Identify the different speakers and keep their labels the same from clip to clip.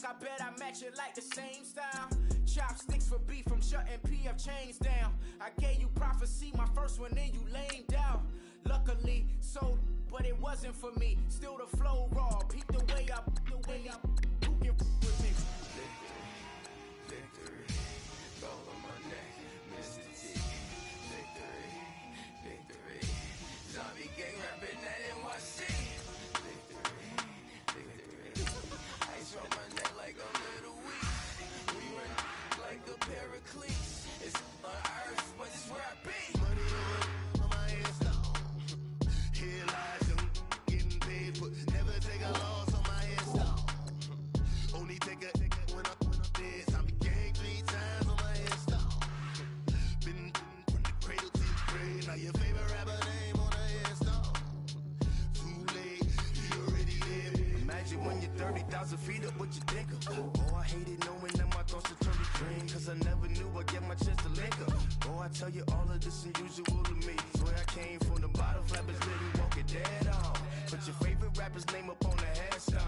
Speaker 1: back, I bet I match it like the same style. Chopsticks for beef from shutting PF chains down. I gave you prophecy, my first one, then you lamed out. Luckily, so, but it wasn't for me. Still the flow raw, peep the way up, who can with me?
Speaker 2: Victory, gold on my neck, Mr. T. Victory, zombie gang rapping that NYC. Victory, ice on my neck like a little weed. We run like a paracletes. It's on earth, but it's where I be.
Speaker 3: Money on my headstone. Here lies young, getting paid, but never take a loss on my headstone. Only take a when I'm dead. Zombie gang 3 times on my headstone. Been from the cradle to the grave. Now your favorite rapper name on a headstone. Too late, you already live. Imagine when you're 30,000 feet up, what you think of? Oh, I hated knowing that my thoughts would turn to dream. Cause I never knew I'd get my chance to link up. Oh, I tell you all of this unusual to me. Swear I came from the bottom, flappers living, walking dead on. Put your favorite rapper's name up on the headstone.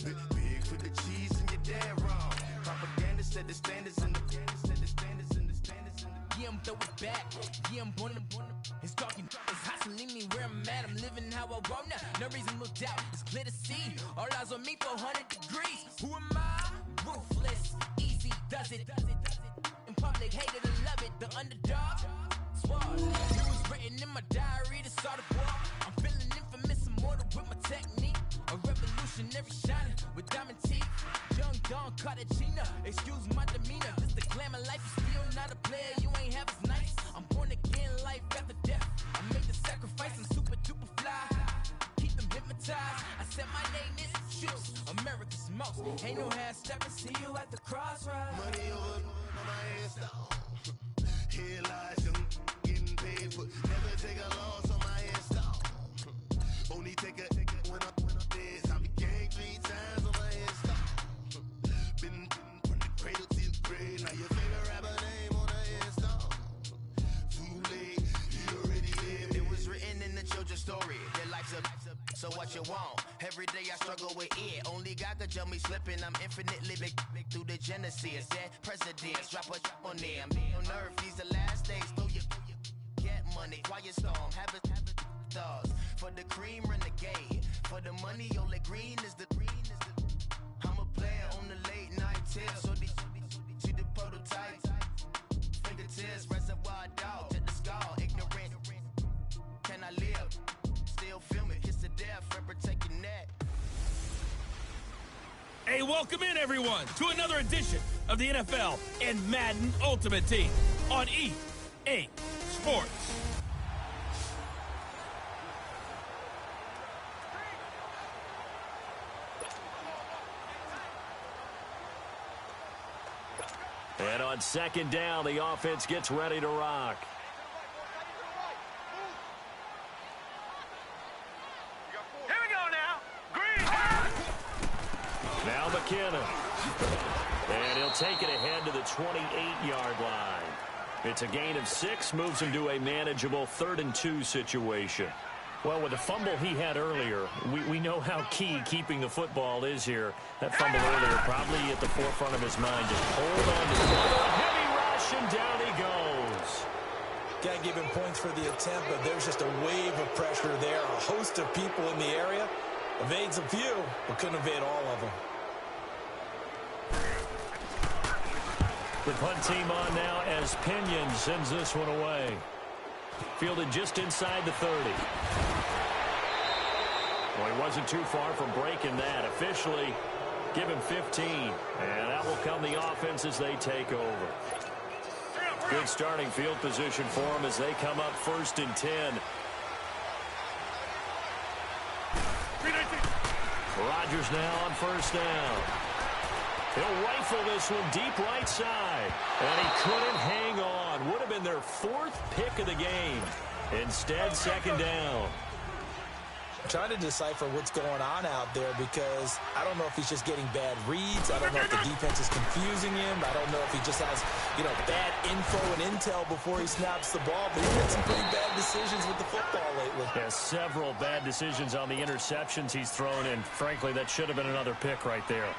Speaker 3: Big for the cheese and you're dead wrong. Propaganda said the standards in the
Speaker 1: Yeah, I'm throw it back. Yeah, I'm on the it's talking, it's hustling me where I'm at. I'm living how I want now. No reason to doubt, it's clear to see. All eyes on me for 100 degrees. Who am I? Ruthless, easy, does it. In public, hate it or love it. The underdog, swore. It was written in my diary to start a war. I'm feeling infamous, immortal with my technique. A revolutionary shining with diamond teeth. Young Don Cartagena, excuse my demeanor. This the glamour life, you still not a player, you ain't half as nice. I'm born again, life after death. I made the sacrifice, I'm super duper fly. Keep them hypnotized. I said my name is Juice, America's most. Ain't no half stepping, see you at the crossroads.
Speaker 3: money over on my headstone. Here lies young, getting paid, but never take a loss on my headstone. Only take a when I'm dead. Zombie gang 3 times on my headstone. Been from the cradle to the grave. Now your favorite rapper name on a headstone. Too late, you already lived. It was written in the children's story. Their life's a so what you want? Every day I struggle with it. Only God could jump me slipping. I'm infinitely big through the genesis. Dead presidents, drop a on them. On earth, these the last days. Throw your get money, quiet storm, have it thoughts. For the cream, renegade. For the money, only green is the I'm a player on the late night tip. So the prototype. Fingertips, reservoir dog, to the skull, ignorant. Can I live? Still film it, kiss to death, forever take your neck.
Speaker 4: Hey, welcome in, everyone, to another edition of the NFL and Madden Ultimate Team on EA Sports.
Speaker 5: And on second down, the offense gets ready to rock.
Speaker 6: Here we go now. Green.
Speaker 5: Now McKinnon. And he'll take it ahead to the 28-yard line. It's a gain of 6, moves him to a manageable 3rd and 2 situation.
Speaker 7: Well, with the fumble he had earlier, we know how key keeping the football is here. That fumble earlier probably at the forefront of his mind. Just hold on to the ball. Heavy rush, and down he goes.
Speaker 8: Got to give him points for the attempt, but there's just a wave of pressure there. A host of people in the area. Evades a few, but couldn't evade all of them.
Speaker 7: The punt team on now as Pinion sends this one away. Fielded just inside the 30. Well, he wasn't too far from breaking that. Officially, give him 15. And that will come the offense as they take over. Good starting field position for them as they come up 1st and 10. Rodgers now on 1st down. He'll rifle this one deep right side. And he couldn't hang on. Would have been their 4th pick of the game. Instead, 2nd down.
Speaker 8: I'm trying to decipher what's going on out there because I don't know if he's just getting bad reads. I don't know if the defense is confusing him. I don't know if he just has, bad info and intel before he snaps the ball. But he's made some pretty bad decisions with the football lately.
Speaker 7: Yeah, several bad decisions on the interceptions he's thrown, and frankly, that should have been another pick right there.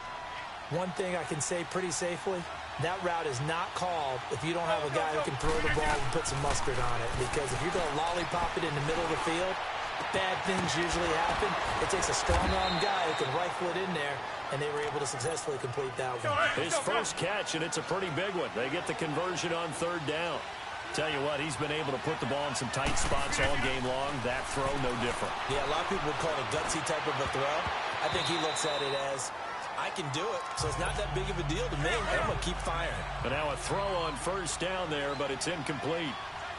Speaker 8: One thing I can say pretty safely, that route is not called if you don't have a guy who can throw the ball and put some mustard on it. Because if you're going to lollipop it in the middle of the field, bad things usually happen. It takes a strong-arm guy who can rifle it in there, and they were able to successfully complete that one.
Speaker 5: His first catch, and it's a pretty big one. They get the conversion on third down. Tell you what, he's been able to put the ball in some tight spots all game long. That throw, no different.
Speaker 8: Yeah, a lot of people would call it a gutsy type of a throw. I think he looks at it as, I can do it, so it's not that big of a deal to me. I'm going to keep firing.
Speaker 5: But now a throw on first down there, but it's incomplete.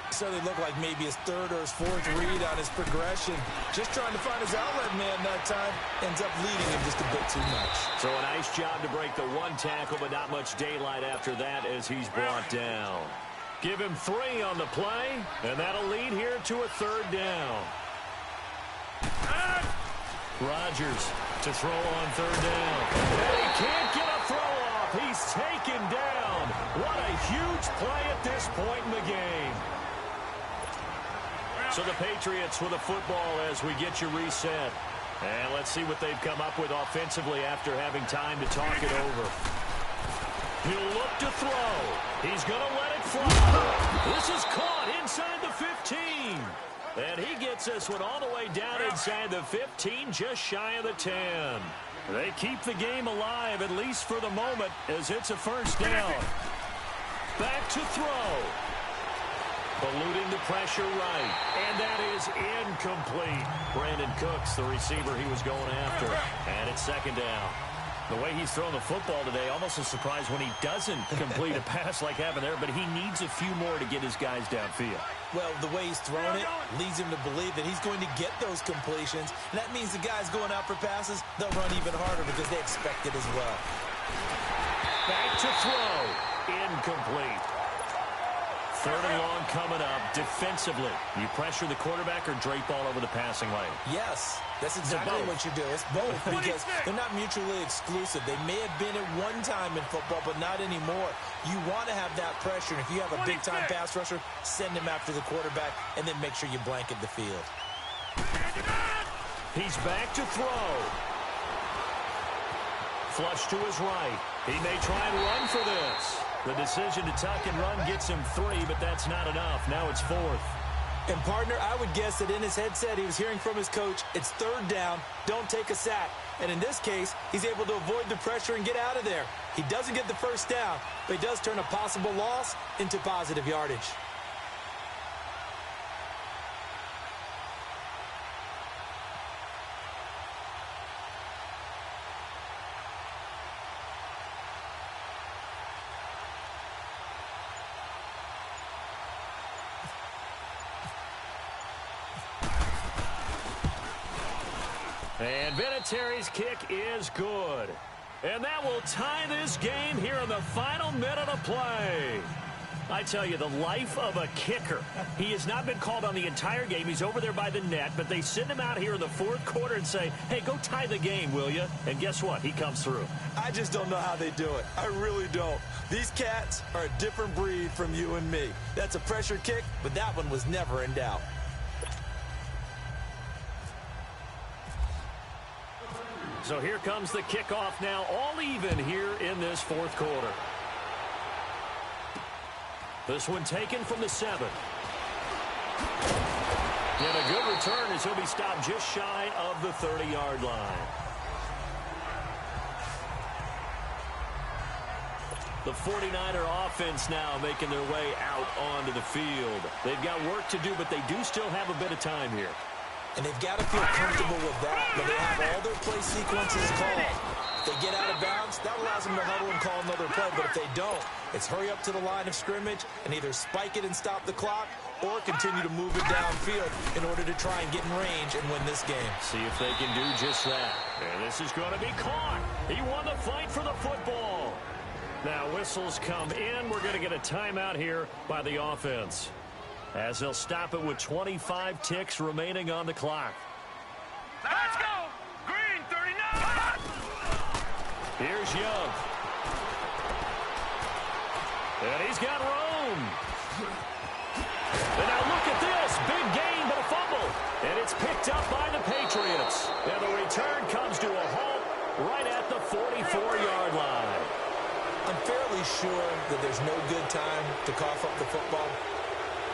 Speaker 8: So they look like maybe his third or his fourth read on his progression. Just trying to find his outlet man that time. Ends up leading him just a bit too much.
Speaker 5: So a nice job to break the one tackle, but not much daylight after that as he's brought down. Give him 3 on the play, and that'll lead here to a third down. Rodgers to throw on third down. And he can't get a throw off. He's taken down. What a huge play at this point in the game. So the Patriots with a football as we get you reset. And let's see what they've come up with offensively after having time to talk it over. He'll look to throw. He's going to let it fly. This is caught inside the 15. And he gets this one all the way down inside the 15, just shy of the 10. They keep the game alive, at least for the moment, as it's a first down. Back to throw. Eluding the pressure right. And that is incomplete. Brandon Cooks, the receiver he was going after. And it's second down. The way he's thrown the football today, almost a surprise when he doesn't complete a pass like happened there, but he needs a few more to get his guys downfield.
Speaker 8: Well, the way he's thrown it leads him to believe that he's going to get those completions. And that means the guys going out for passes, they'll run even harder because they expect it as well.
Speaker 5: Back to throw. Incomplete. Third and long coming up defensively. You pressure the quarterback or drape all over the passing lane?
Speaker 8: Yes, that's exactly what you do. It's both because they're not mutually exclusive. They may have been at one time in football, but not anymore. You want to have that pressure, and if you have a big-time pass rusher, send him after the quarterback, and then make sure you blanket the field.
Speaker 5: He's back to throw. Flush to his right. He may try and run for this. The decision to tuck and run gets him 3, but that's not enough. Now it's 4th.
Speaker 8: And, partner, I would guess that in his headset he was hearing from his coach, it's third down, don't take a sack. And in this case, he's able to avoid the pressure and get out of there. He doesn't get the first down, but he does turn a possible loss into positive yardage.
Speaker 5: And Vinatieri's kick is good. And that will tie this game here in the final minute of play. I tell you, the life of a kicker. He has not been called on the entire game. He's over there by the net, but they send him out here in the fourth quarter and say, hey, go tie the game, will you? And guess what? He comes through.
Speaker 8: I just don't know how they do it. I really don't. These cats are a different breed from you and me. That's a pressure kick, but that one was never in doubt.
Speaker 5: So here comes the kickoff now, all even here in this fourth quarter. This one taken from the 7. And a good return as he'll be stopped just shy of the 30-yard line. The 49er offense now making their way out onto the field. They've got work to do, but they do still have a bit of time here.
Speaker 8: And they've got to feel comfortable with that, but they have all their play sequences called. If they get out of bounds, that allows them to huddle and call another play, but if they don't, it's hurry up to the line of scrimmage and either spike it and stop the clock or continue to move it downfield in order to try and get in range and win this game.
Speaker 5: See if they can do just that. And this is going to be caught. He won the fight for the football. Now whistles come in. We're going to get a timeout here by the offense, as they'll stop it with 25 ticks remaining on the clock.
Speaker 6: Let's go! Green, 39!
Speaker 5: Here's Young. And he's got room. And now look at this. Big gain, but a fumble. And it's picked up by the Patriots. And the return comes to a halt right at the 44-yard line.
Speaker 8: pretty sure that there's no good time to cough up the football.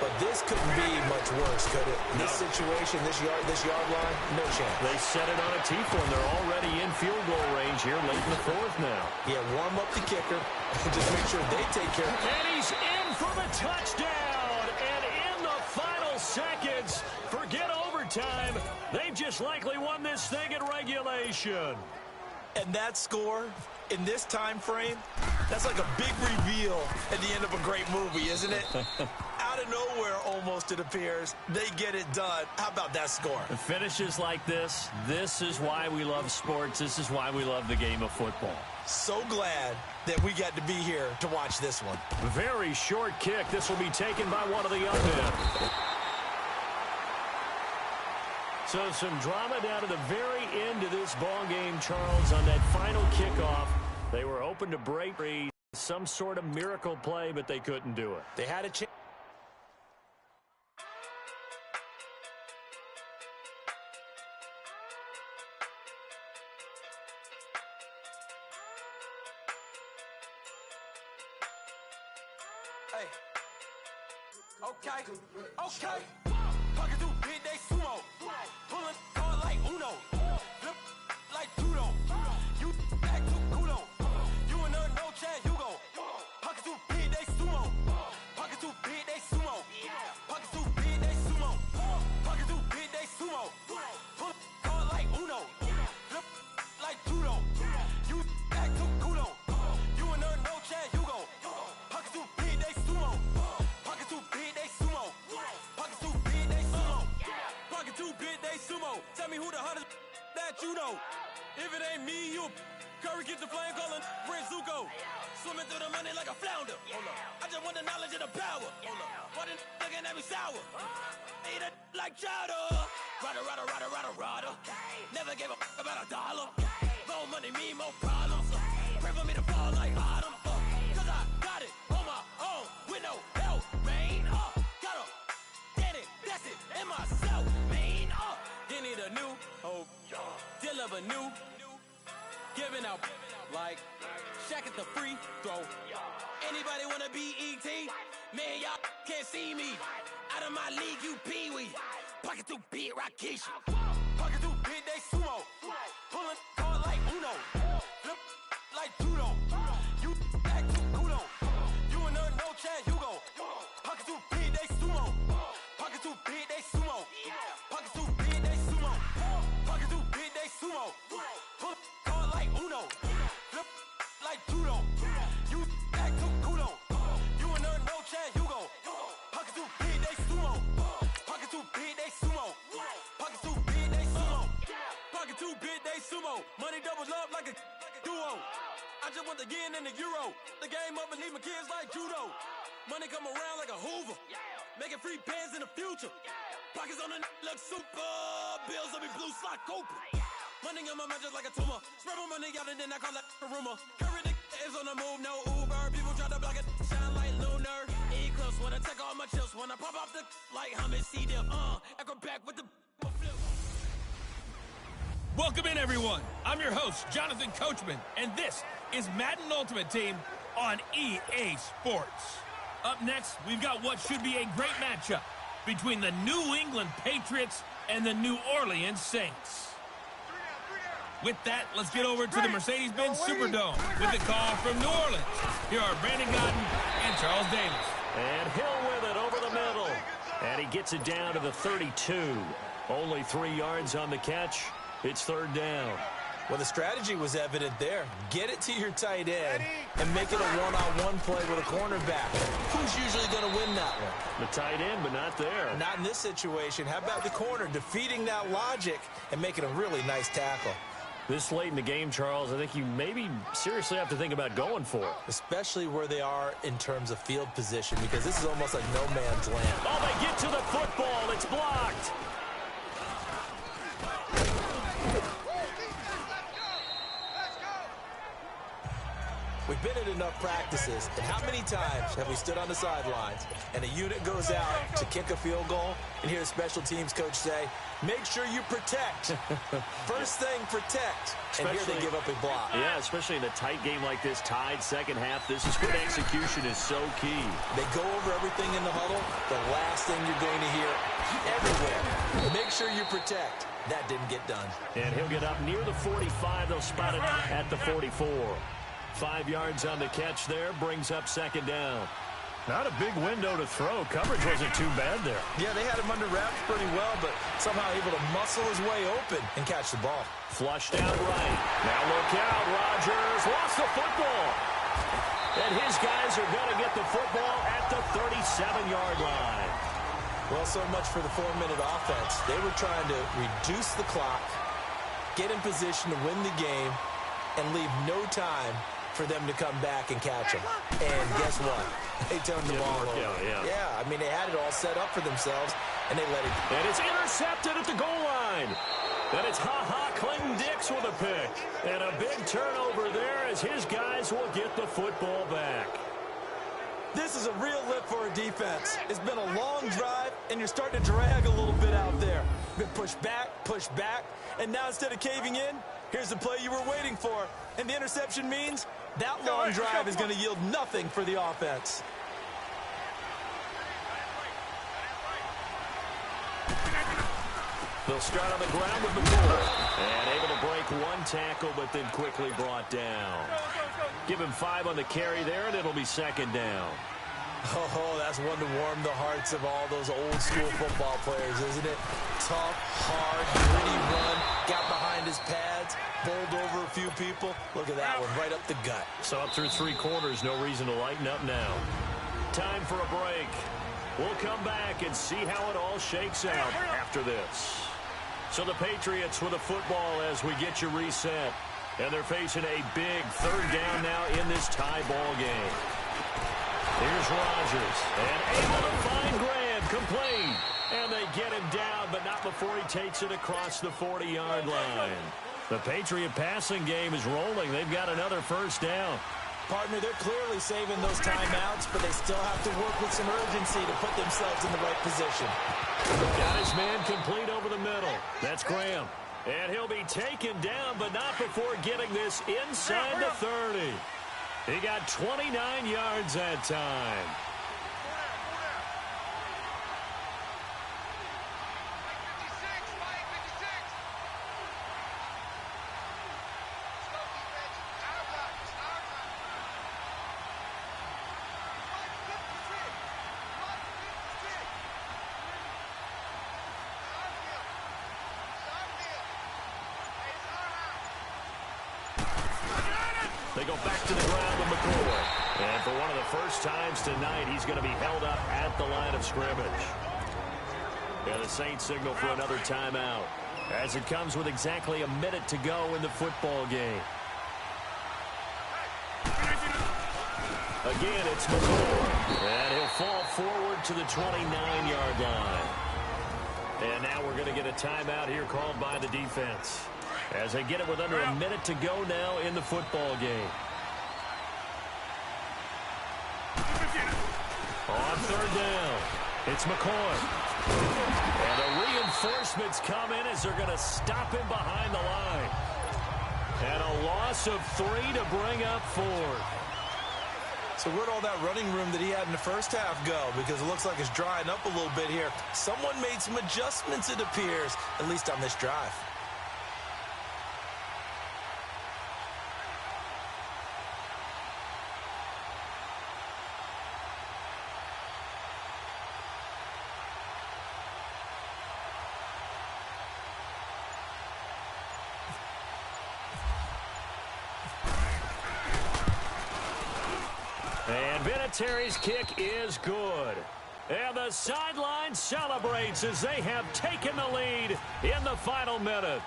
Speaker 8: But this couldn't be much worse, could it? No. This situation, this yard line, no chance.
Speaker 5: They set it on a T-form. They're already in field goal range here late in the fourth now.
Speaker 8: Yeah, warm up the kicker. Just make sure they take care of it.
Speaker 5: And he's in for the touchdown. And in the final seconds, forget overtime. They've just likely won this thing in regulation.
Speaker 8: And that score in this time frame, that's like a big reveal at the end of a great movie, isn't it? Out of nowhere, almost, it appears, they get it done. How about that score?
Speaker 5: The finishes like this is why we love sports. This is why we love the game of football.
Speaker 8: So glad that we got to be here to watch this one.
Speaker 5: Very short kick. This will be taken by one of the young men. So some drama down to the very end of this ball game, Charles, on that final kickoff. They were hoping to break some sort of miracle play, but they couldn't do it.
Speaker 8: They had a chance.
Speaker 2: Hey. Okay. Pocket through big, they sumo. Pulling card like Uno. Flip like judo. You act too kudo. You and her no Chad Hugo. Pocket too big, they sumo. Pocket too big, they sumo. Pocket too big, they sumo. Pocket too big, they sumo. Pull card like Uno. Flip like judo. You act too kudo. You and her no Chad Hugo. Pocket too big, they sumo. Pocket too big, they sumo. Pocket too big, they sumo. Pocket too big, they sumo. Tell me who the hottest that you know. If it ain't me, you Curry get the flame calling Prince Zuko. Swimming through the money like a flounder. I just want the knowledge and the power. Why the looking at me sour? Eat it like chowder. Rada. Never gave a about $1. More money mean more problems. Pray for me to fall like autumn. Cause I got it on my own with no help, man. Got a get it, that's it, in myself, man. They need a new hope, deal of a new, giving out like Shaq at the free throw. Anybody wanna be ET? Man, y'all can't see me. Out of my league, you pee-wee. Pocket too big, Rakisha. Pocket too big, they sumo. Pulling card like Uno. Flip like judo. You act too kudo. You and her no Chad Hugo. Pocket too big, they sumo. Pocket too big, they sumo. Pocket too big, they sumo. Pocket too big, they sumo. Pull card like Uno. Flip like judo. You act too kudo. You and her no Chad Hugo. Pocket too big, they sumo. Pocket too big, they sumo. Pocket too big, they sumo. Pocket too big, they sumo. Money doubles up like a duo. I just want the yen and the euro. The game up and leave my kids like judo. Money come around like a Hoover. Making free bands in the future. Pockets on the look super. Bills on me blue slot Cooper. Money on my mind just like a tumor. Spread my money out and then I call that a rumor. Curry the is on the move, no Uber. People try to block it, shine like lunar. Eclipse wanna take all my chips. When I pop off the like hummus, see them. Echo back with the flip.
Speaker 4: Welcome in, everyone. I'm your host, Jonathan Coachman, and this is Madden Ultimate Team on EA Sports. Up next, we've got what should be a great matchup between the New England Patriots and the New Orleans Saints. With that, let's get over to the Mercedes-Benz Superdome with the call from New Orleans. Here are Brandon Godden and Charles Davis.
Speaker 5: And Hill with it over the middle. And he gets it down to the 32. Only 3 yards on the catch. It's third down.
Speaker 8: Well, the strategy was evident there. Get it to your tight end and make it a one-on-one play with a cornerback. Who's usually going to win that one?
Speaker 5: The tight end, but not there.
Speaker 8: Not in this situation. How about the corner defeating that logic and making a really nice tackle?
Speaker 5: This late in the game, Charles, I think you maybe seriously have to think about going for it.
Speaker 8: Especially where they are in terms of field position, because this is almost like no man's land.
Speaker 5: Oh, they get to the football. It's blocked.
Speaker 8: We've been at enough practices, and how many times have we stood on the sidelines and a unit goes out to kick a field goal and hear a special teams coach say, make sure you protect. First thing, protect. And here they give up a block.
Speaker 5: Yeah, especially in a tight game like this, tied second half. This is when execution is so key.
Speaker 8: They go over everything in the huddle. The last thing you're going to hear everywhere, make sure you protect. That didn't get done.
Speaker 5: And he'll get up near the 45. They'll spot it at the 44. 5 yards on the catch there, brings up second down. Not a big window to throw. Coverage wasn't too bad there.
Speaker 8: Yeah, they had him under wraps pretty well, but somehow able to muscle his way open and catch the ball.
Speaker 5: Flushed out right. Now look out. Rodgers lost the football. And his guys are going to get the football at the 37-yard line.
Speaker 8: Well, so much for the 4-minute offense. They were trying to reduce the clock, get in position to win the game, and leave no time for them to come back and catch them. And guess what? They turned the ball over. Yeah, I mean, they had it all set up for themselves, and they let it go.
Speaker 5: And it's intercepted at the goal line. And it's Clinton-Dix with a pick. And a big turnover there as his guys will get the football back.
Speaker 8: This is a real lift for a defense. It's been a long drive, and you're starting to drag a little bit out there. Been pushed back, and now instead of caving in, here's the play you were waiting for. And the interception means that long drive is going to yield nothing for the offense.
Speaker 5: They'll start on the ground with McCoy. And able to break one tackle, but then quickly brought down. Give him 5 on the carry there, and it'll be second down.
Speaker 8: Oh, that's one to warm the hearts of all those old-school football players, isn't it? Tough, hard, gritty run, got behind his pads, bowled over a few people. Look at that one, right up the gut.
Speaker 5: So up through 3 quarters, no reason to lighten up now. Time for a break. We'll come back and see how it all shakes out after this. So the Patriots with a football as we get you reset. And they're facing a big third down now in this tie ball game. Here's Rodgers. And able to find Graham, complete. And they get him down, but not before he takes it across the 40-yard line. The Patriot passing game is rolling. They've got another first down.
Speaker 8: Partner, they're clearly saving those timeouts, but they still have to work with some urgency to put themselves in the right position.
Speaker 5: Got his man complete over the middle. That's Graham. And he'll be taken down, but not before getting this inside the 30. He got 29 yards that time. They go back to the ground with McCoy. And for one of the first times tonight, he's going to be held up at the line of scrimmage. And the Saints signal for another timeout as it comes with exactly a minute to go in the football game. Again, it's McCoy. And he'll fall forward to the 29-yard line. And now we're going to get a timeout here called by the defense as they get it with under a minute to go now in the football game. On third down, it's McCoy. And the reinforcements come in as they're going to stop him behind the line. And a loss of 3 to bring up 4.
Speaker 8: So where'd all that running room that he had in the first half go? Because it looks like it's drying up a little bit here. Someone made some adjustments, it appears, at least on this drive.
Speaker 5: And Vinatieri's kick is good. And the sideline celebrates as they have taken the lead in the final minute.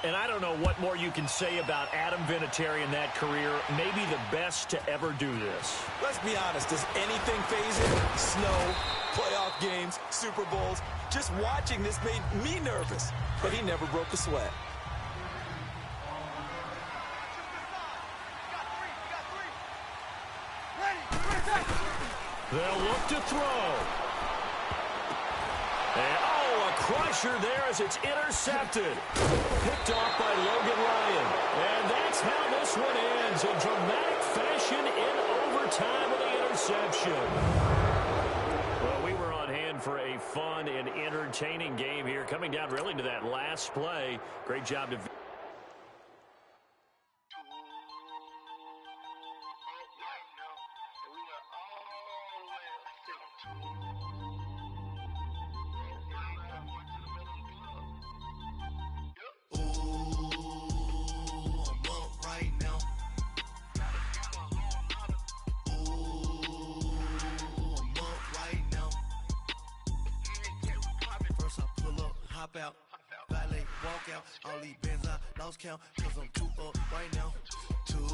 Speaker 5: And I don't know what more you can say about Adam Vinatieri in that career. Maybe the best to ever do this.
Speaker 8: Let's be honest. Does anything faze him? Snow, playoff games, Super Bowls. Just watching this made me nervous. But he never broke a sweat.
Speaker 5: They'll look to throw. And, oh, a crusher there as it's intercepted. Picked off by Logan Ryan. And that's how this one ends. In dramatic fashion in overtime with the interception. Well, we were on hand for a fun and entertaining game here. Coming down really to that last play. Great job to...
Speaker 3: Out, valet, walk out, all these bands I lost count, cause I'm too up right now, too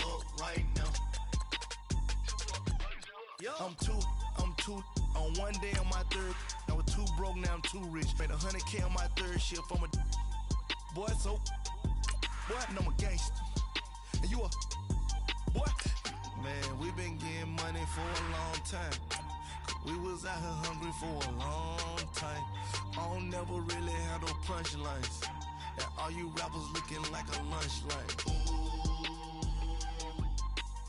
Speaker 3: up right now. I'm too on one day on my third, I was too broke, now I'm too rich, made 100K on my third shift, I'm a boy, so, boy, and I'm a gangster, and you a, boy, man, we been getting money for a long time. We was out here hungry for a long time. I don't never really have no punchlines. And all you rappers looking like a lunch line.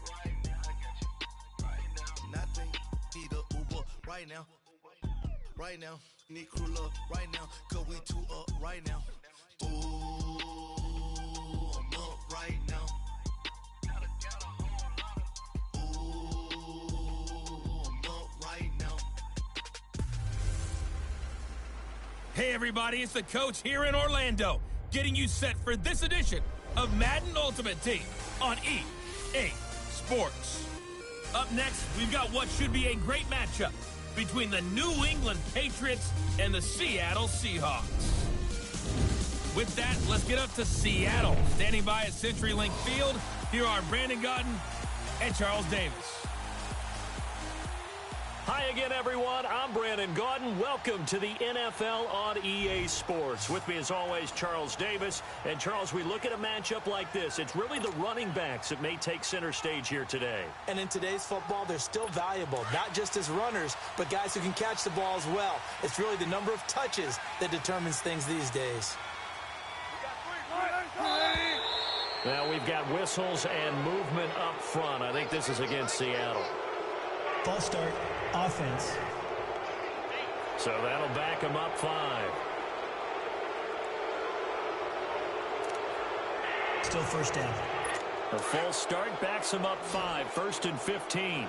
Speaker 3: Right now, I got you. Right now. Nothing. Need a Uber right now. Right now. Need crew love right now. Cause we too up right now. Ooh, I'm up right now.
Speaker 4: Hey everybody, it's the coach here in Orlando, getting you set for this edition of Madden Ultimate Team on EA Sports. Up next, we've got what should be a great matchup between the New England Patriots and the Seattle Seahawks. With that, let's get up to Seattle. Standing by at CenturyLink Field, here are Brandon Gaudin and Charles Davis.
Speaker 5: Hi again, everyone. I'm Brandon Gaudin. Welcome to the NFL on EA Sports. With me, as always, Charles Davis. And, Charles, we look at a matchup like this. It's really the running backs that may take center stage here today.
Speaker 8: And in today's football, they're still valuable, not just as runners, but guys who can catch the ball as well. It's really the number of touches that determines things these days.
Speaker 5: Now we've got whistles and movement up front. I think this is against Seattle.
Speaker 9: False start. Offense.
Speaker 5: So that'll back them up 5.
Speaker 9: Still first down.
Speaker 5: A false start backs them up 5. 1st and 15.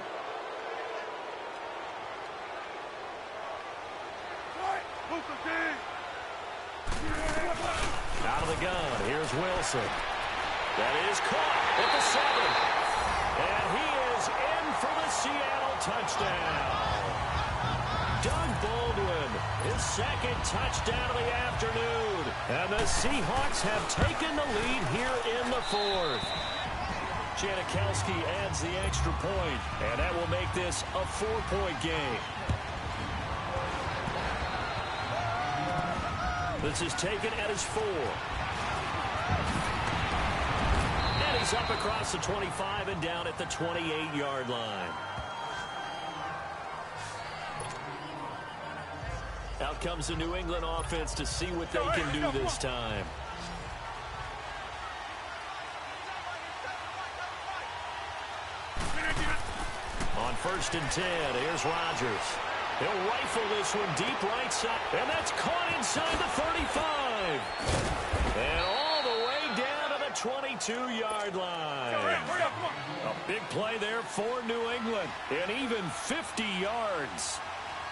Speaker 5: Out of the gun. Here's Wilson. That is caught at the 7. And he is in for the Seattle touchdown. Doug Baldwin, his second touchdown of the afternoon. And the Seahawks have taken the lead here in the 4th. Janikowski adds the extra point, and that will make this a 4-point game. This is taken at his 4. And he's up across the 25 and down at the 28-yard line. Out comes the New England offense to see what they can do this time. On 1st and 10, here's Rodgers. He'll rifle this one deep right side, and that's caught inside the 35. And all the way down to the 22-yard line. A big play there for New England, and even 50 yards.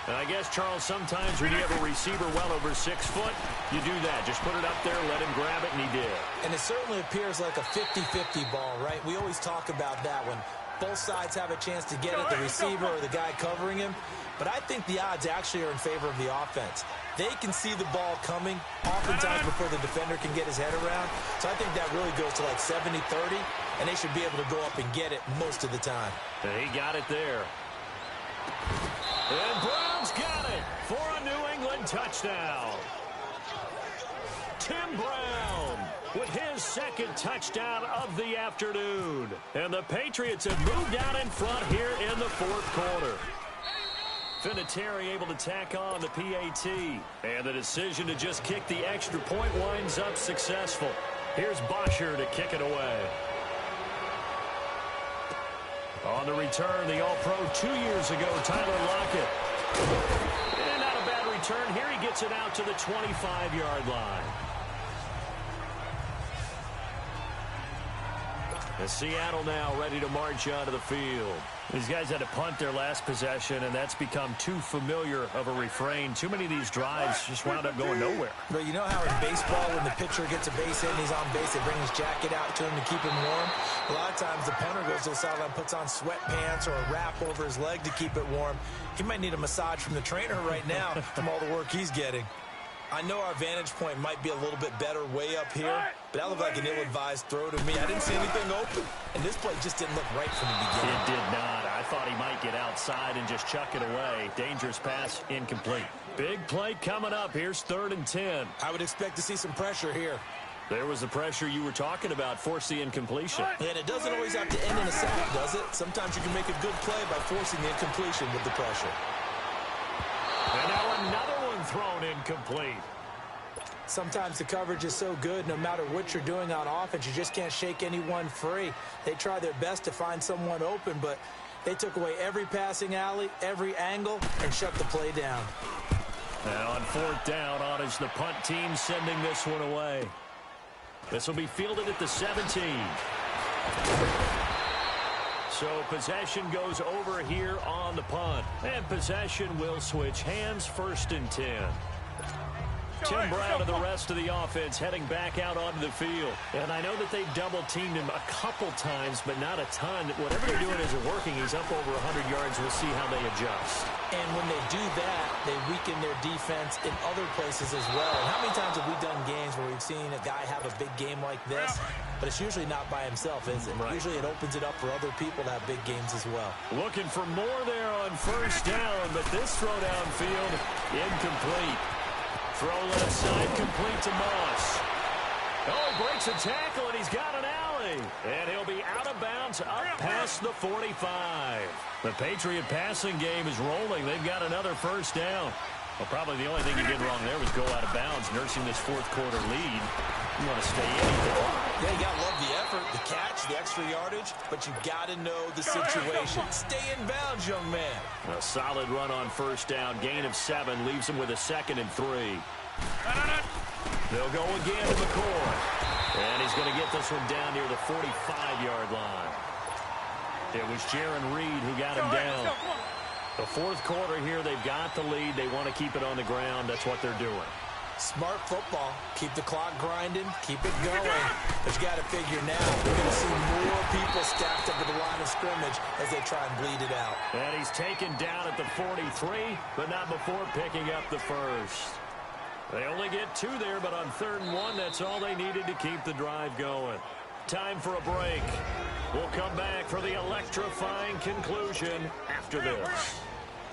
Speaker 5: And I guess, Charles, sometimes when you have a receiver well over 6 foot, you do that. Just put it up there, let him grab it, and he did.
Speaker 8: And it certainly appears like a 50-50 ball, right? We always talk about that when both sides have a chance to get it, the receiver or the guy covering him. But I think the odds actually are in favor of the offense. They can see the ball coming oftentimes before the defender can get his head around. So I think that really goes to like 70-30, and they should be able to go up and get it most of the time.
Speaker 5: And he got it there. And Brown's got it for a New England touchdown. Tim Brown. with his second touchdown of the afternoon. And the Patriots have moved out in front here in the fourth quarter. Vinatieri able to tack on the PAT. And the decision to just kick the extra point winds up successful. Here's Bosher to kick it away. On the return, the All-Pro 2 years ago, Tyler Lockett. And not a bad return. Here he gets it out to the 25-yard line. And Seattle now ready to march onto the field. These guys had to punt their last possession, and that's become too familiar of a refrain. Too many of these drives just wound up going nowhere.
Speaker 8: But you know how in baseball, when the pitcher gets a base hit and he's on base, they bring his jacket out to him to keep him warm? A lot of times the punter goes to the sideline, puts on sweatpants or a wrap over his leg to keep it warm. He might need a massage from the trainer right now from all the work he's getting. I know our vantage point might be a little bit better way up here, but that looked like an ill-advised throw to me. I didn't see anything open, and this play just didn't look right from the beginning.
Speaker 5: It did not. I thought he might get outside and just chuck it away. Dangerous pass, incomplete. Big play coming up. Here's 3rd and 10.
Speaker 8: I would expect to see some pressure here.
Speaker 5: There was the pressure you were talking about, force the incompletion.
Speaker 8: And it doesn't always have to end in a sack, does it? Sometimes you can make a good play by forcing the incompletion with the pressure.
Speaker 5: And now another one thrown incomplete.
Speaker 8: Sometimes the coverage is so good, no matter what you're doing on offense, you just can't shake anyone free. They try their best to find someone open, but they took away every passing alley, every angle, and shut the play down.
Speaker 5: Now on 4th down, on is the punt team sending this one away. This will be fielded at the 17. So possession goes over here on the punt. And possession will switch hands, 1st and 10. Tim Brown and the rest of the offense heading back out onto the field. And I know that they've double-teamed him a couple times, but not a ton. Whatever they're doing isn't working. He's up over 100 yards. We'll see how they adjust.
Speaker 8: And when they do that, they weaken their defense in other places as well. And how many times have we done games where we've seen a guy have a big game like this? But it's usually not by himself, is it? Right. Usually it opens it up for other people to have big games as well.
Speaker 5: Looking for more there on 1st down, but this throw downfield, incomplete. Throw left side, complete to Moss. Oh, he breaks a tackle, and he's got an alley. And he'll be out of bounds up past the 45. The Patriot passing game is rolling. They've got another 1st down. Well, probably the only thing he did wrong there was go out of bounds, nursing this 4th quarter lead. You want to stay in.
Speaker 8: Yeah, you got to love the effort, the catch, the extra yardage, but you got to know the situation. Stay in bounds, young man.
Speaker 5: A solid run on 1st down. Gain of 7 leaves him with a 2nd and 3. They'll go again to McCoy. And he's going to get this one down near the 45-yard line. It was Jaron Reed who got him down. The 4th quarter here, they've got the lead. They want to keep it on the ground. That's what they're doing.
Speaker 8: Smart football. Keep the clock grinding. Keep it going. But you got to figure now, we're going to see more people stacked up at the line of scrimmage as they try and bleed it out.
Speaker 5: And he's taken down at the 43, but not before picking up the 1st. They only get 2 there, but on 3rd and 1, that's all they needed to keep the drive going. Time for a break. We'll come back for the electrifying conclusion after this.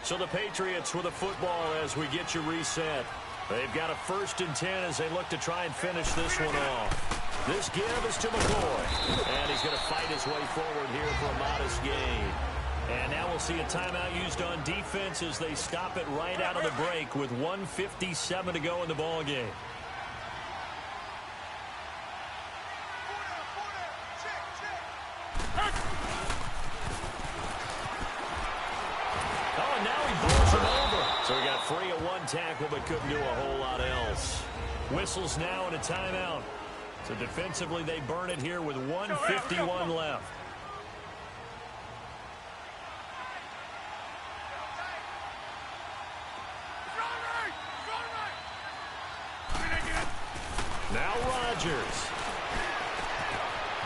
Speaker 5: So the Patriots with a football as we get you reset. They've got a 1st and 10 as they look to try and finish this one off. This give is to McCoy. And he's going to fight his way forward here for a modest gain. And now we'll see a timeout used on defense as they stop it right out of the break with 1:57 to go in the ball game. Oh, and now he bowls him over. So he got free at one tackle but couldn't do a whole lot else. Whistles now and a timeout. So defensively they burn it here with 1:51 left. Now Rodgers.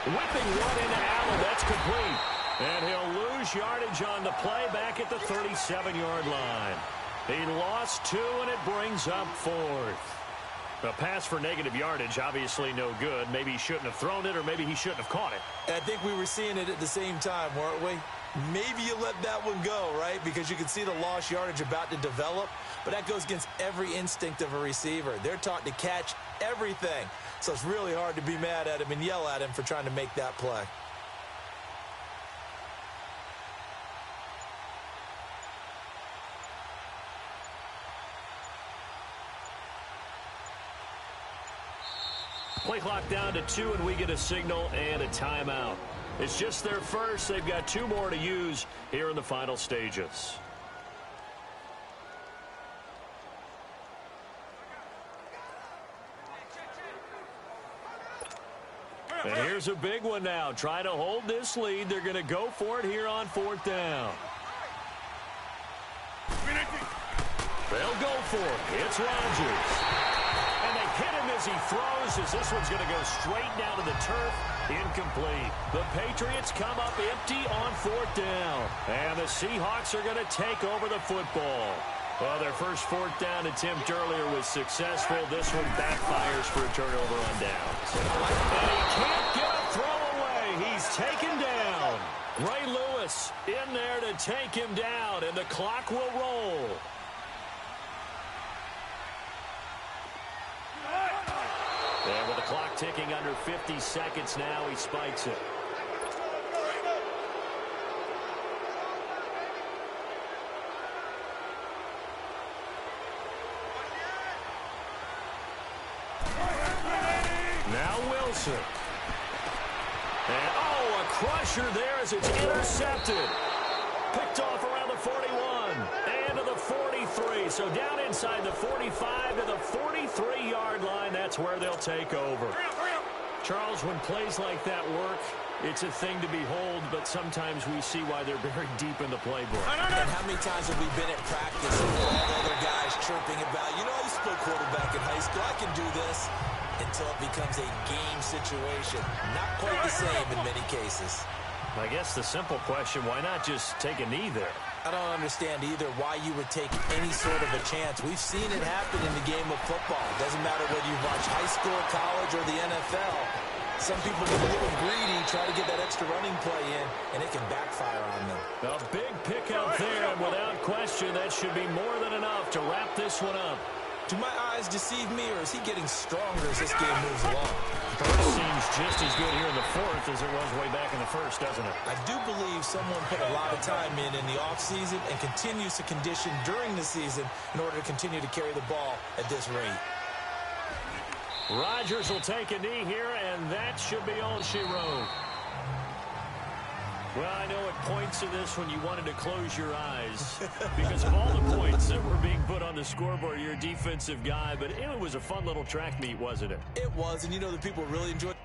Speaker 5: Whipping one into Allen. That's complete. And he'll lose yardage on the play back at the 37-yard line. He lost 2, and it brings up 4th. A pass for negative yardage, obviously no good. Maybe he shouldn't have thrown it, or maybe he shouldn't have caught it.
Speaker 8: I think we were seeing it at the same time, weren't we? Maybe you let that one go, right? Because you can see the lost yardage about to develop. But that goes against every instinct of a receiver. They're taught to catch everything. So it's really hard to be mad at him and yell at him for trying to make that play.
Speaker 5: Play clock down to 2, and we get a signal and a timeout. It's just their first. They've got 2 more to use here in the final stages. And here's a big one now. Trying to hold this lead. They're going to go for it here on 4th down. They'll go for it. It's Rodgers. And they hit him as he throws, as this one's going to go straight down to the turf. Incomplete. The Patriots come up empty on 4th down. And the Seahawks are going to take over the football. Well, their first 4th down attempt earlier was successful. This one backfires for a turnover on downs. And he can't get a throw away. He's taken down. Ray Lewis in there to take him down, and the clock will roll. And with the clock ticking under 50 seconds now, he spikes it. Now Wilson. And, oh, a crusher there as it's intercepted. Picked off around the 41 and to the 43. So down inside the 45 to the 43-yard line. That's where they'll take over. Charles, when plays like that work, it's a thing to behold, but sometimes we see why they're very deep in the playbook.
Speaker 8: And how many times have we been at practice and all the other guys chirping about, you know, I used to play quarterback in high school, I can do this, until it becomes a game situation. Not quite the same in many cases.
Speaker 5: I guess the simple question, why not just take a knee there?
Speaker 8: I don't understand either why you would take any sort of a chance. We've seen it happen in the game of football. It doesn't matter whether you watch high school, college, or the NFL. Some people get a little greedy, try to get that extra running play in, and it can backfire on them.
Speaker 5: A big pickup there, and without question, that should be more than enough to wrap this one up.
Speaker 8: Do my eyes deceive me, or is he getting stronger as this game moves along?
Speaker 5: First seems just as good here in the 4th as it was way back in the 1st, doesn't it?
Speaker 8: I do believe someone put a lot of time in the offseason and continues to condition during the season in order to continue to carry the ball at this rate.
Speaker 5: Rodgers will take a knee here, and that should be all she wrote. Well, I know at points of this when you wanted to close your eyes because of all the points that were being put on the scoreboard. You're a defensive guy, but it was a fun little track meet, wasn't it?
Speaker 8: It was, and you know the people really enjoyed.